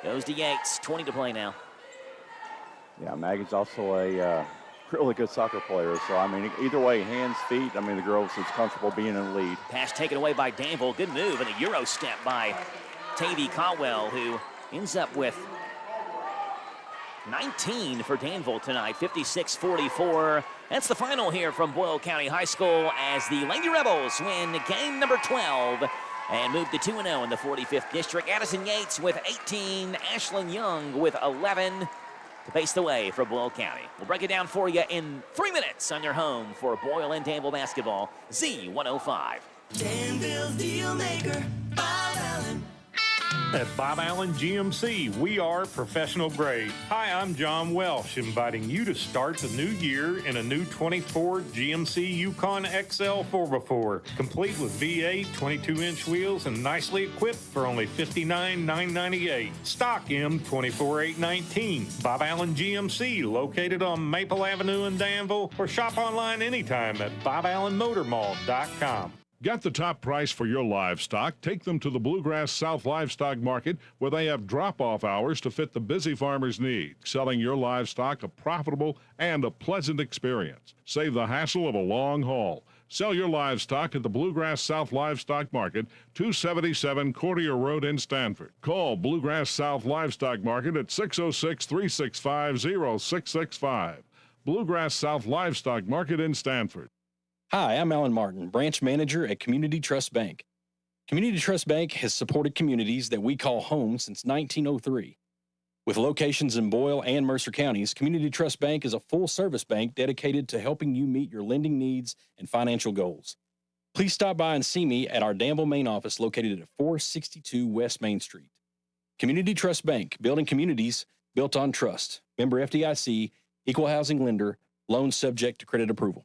Goes to Yates, 20 to play now. Yeah, Maggie's also a really good soccer player. So, I mean, either way, hands, feet, I mean, the girls is comfortable being in the lead. Pass taken away by Danville. Good move and a Euro step by Tavy Caldwell, who ends up with 19 for Danville tonight, 56-44. That's the final here from Boyle County High School as the Lady Rebels win game number 12 and move to 2-0 in the 45th district. Addison Yates with 18, Ashlyn Young with 11 to pace the way for Boyle County. We'll break it down for you in 3 minutes on your home for Boyle and Danville basketball, Z105. Danville's deal maker, Bob Allen. At Bob Allen GMC, we are professional grade. Hi, I'm John Welsh, inviting you to start the new year in a new 24 GMC Yukon XL 4x4, complete with V8, 22-inch wheels, and nicely equipped for only $59,998. Stock M24819. Bob Allen GMC, located on Maple Avenue in Danville, or shop online anytime at BobAllenMotorMall.com. Get the top price for your livestock. Take them to the Bluegrass South Livestock Market, where they have drop-off hours to fit the busy farmer's need. Selling your livestock a profitable and a pleasant experience. Save the hassle of a long haul. Sell your livestock at the Bluegrass South Livestock Market, 277 Courtier Road in Stanford. Call Bluegrass South Livestock Market at 606-365-0665. Bluegrass South Livestock Market in Stanford. Hi, I'm Alan Martin, branch manager at Community Trust Bank. Community Trust Bank has supported communities that we call home since 1903. With locations in Boyle and Mercer counties, Community Trust Bank is a full-service bank dedicated to helping you meet your lending needs and financial goals. Please stop by and see me at our Danville main office located at 462 West Main Street. Community Trust Bank, building communities built on trust. Member FDIC, equal housing lender, loans subject to credit approval.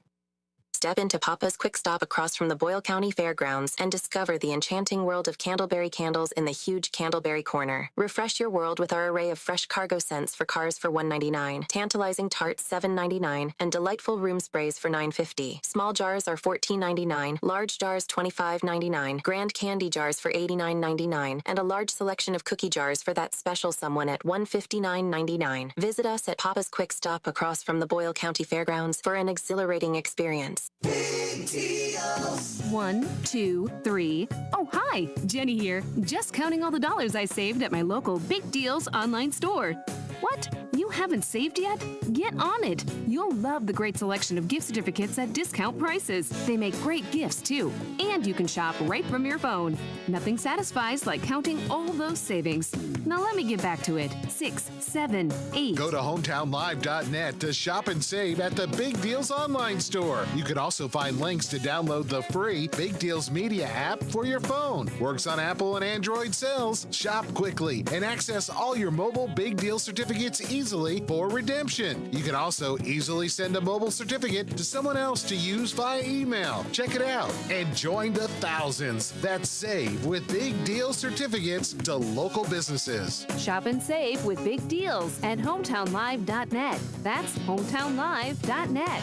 Step into Papa's Quick Stop across from the Boyle County Fairgrounds and discover the enchanting world of Candleberry candles in the huge Candleberry Corner. Refresh your world with our array of fresh cargo scents for cars for $1.99, tantalizing tarts $7.99, and delightful room sprays for $9.50. Small jars are $14.99, large jars $25.99, grand candy jars for $89.99, and a large selection of cookie jars for that special someone at $159.99. Visit us at Papa's Quick Stop across from the Boyle County Fairgrounds for an exhilarating experience. Big deals. 1, 2, 3. Oh, hi, Jenny here. Just counting all the dollars I saved at my local Big Deals online store. What? You haven't saved yet? Get on it. You'll love the great selection of gift certificates at discount prices. They make great gifts, too. And you can shop right from your phone. Nothing satisfies like counting all those savings. Now let me get back to it. 6, 7, 8. Go to hometownlive.net to shop and save at the Big Deals online store. You can also find links to download the free Big Deals Media app for your phone. Works on Apple and Android cells. Shop quickly and access all your mobile Big Deal certificates easily for redemption. You can also easily send a mobile certificate to someone else to use via email. Check it out and join the thousands that save with Big Deal certificates to local businesses. Shop and save with big deals at hometownlive.net. That's hometownlive.net.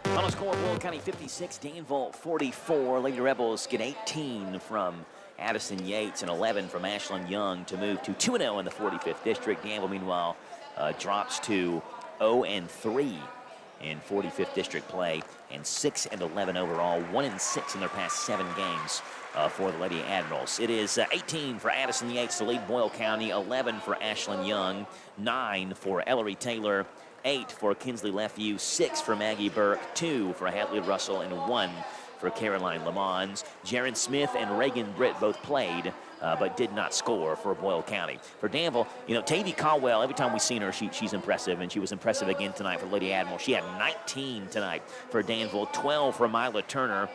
Final score, Boyle County 56, Danville 44. Lady Rebels get 18 from Addison Yates and 11 from Ashlyn Young to move to 2-0 in the 45th district. Danville, meanwhile, drops to 0-3 in 45th district play and 6-11 overall, 1-6 in their past 7 games for the Lady Admirals. It is 18 for Addison Yates to lead Boyle County, 11 for Ashlyn Young, 9 for Ellery Taylor, 8 for Kinsley Lefew, 6 for Maggie Burke, 2 for Hadley Russell, and 1 for Caroline Lamons. Jaron Smith and Reagan Britt both played, but did not score for Boyle County. For Danville, Tavy Caldwell, every time we've seen her, she's impressive, and she was impressive again tonight for Lady Admiral. She had 19 tonight for Danville, 12 for Mila Turner.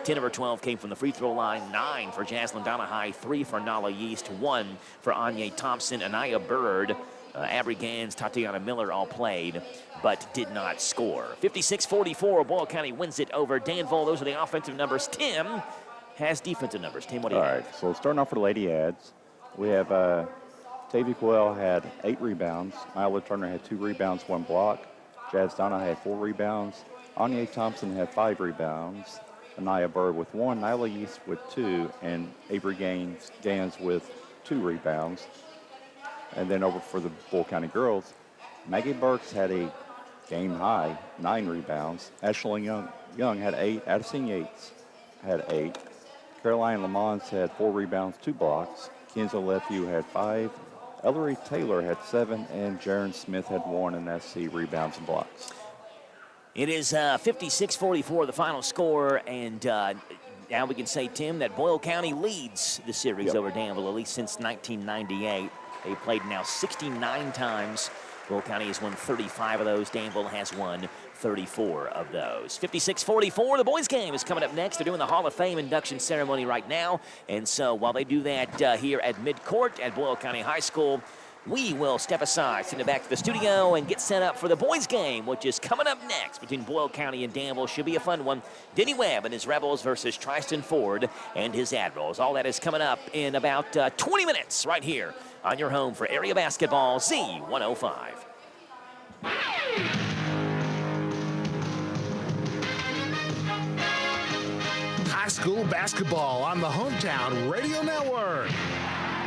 10 of her 12 came from the free throw line, 9 for Jaslyn Donahue, 3 for Nala Yeast, 1 for Anya Thompson, Anaya Bird, Abry Gans, Tatiana Miller all played, but did not score. 56-44, Boyle County wins it over Danville. Those are the offensive numbers. Tim has defensive numbers. Tim, what do you have? All right, so starting off for the Lady Ads, we have Tavy Coel had 8 rebounds. Mila Turner had 2 rebounds, 1 block. Jazz Donna had 4 rebounds. Anya Thompson had 5 rebounds. Anaya Bird with 1, Nyla Yeast with 2, and Avery Gans with 2 rebounds. And then over for the Boyle County girls, Maggie Burks had a game high 9 rebounds. Ashley Young had 8. Addison Yates had 8. Caroline Lamons had 4 rebounds, 2 blocks. Kinsley Lefew had 5. Ellery Taylor had 7, and Jaron Smith had 1, and that's the rebounds and blocks. It is 56-44, the final score, and now we can say, Tim, that Boyle County leads the series over Danville, at least since 1998. They've played now 69 times. Boyle County has won 35 of those. Danville has won 34 of those. 56-44, the boys' game is coming up next. They're doing the Hall of Fame induction ceremony right now, and so while they do that here at midcourt at Boyle County High School, we will step aside, send it back to the studio, and get set up for the boys' game, which is coming up next between Boyle County and Danville. Should be a fun one. Denny Webb and his Rebels versus Tristan Ford and his Admirals. All that is coming up in about 20 minutes right here on your home for area basketball, Z105. High school basketball on the Hometown Radio Network.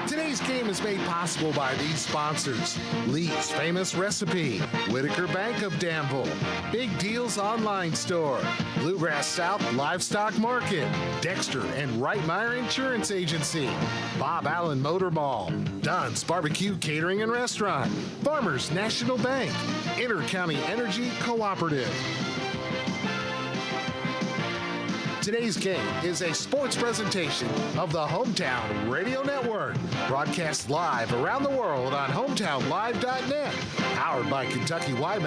Today's game is made possible by these sponsors: Lee's Famous Recipe, Whitaker Bank of Danville, Big Deals Online Store, Bluegrass South Livestock Market, Dexter and Reitmeyer Insurance Agency, Bob Allen Motor Mall, Dunn's Barbecue Catering and Restaurant, Farmers National Bank, Inter-County Energy Cooperative. Today's game is a sports presentation of the Hometown Radio Network, broadcast live around the world on hometownlive.net, powered by Kentucky YMAC.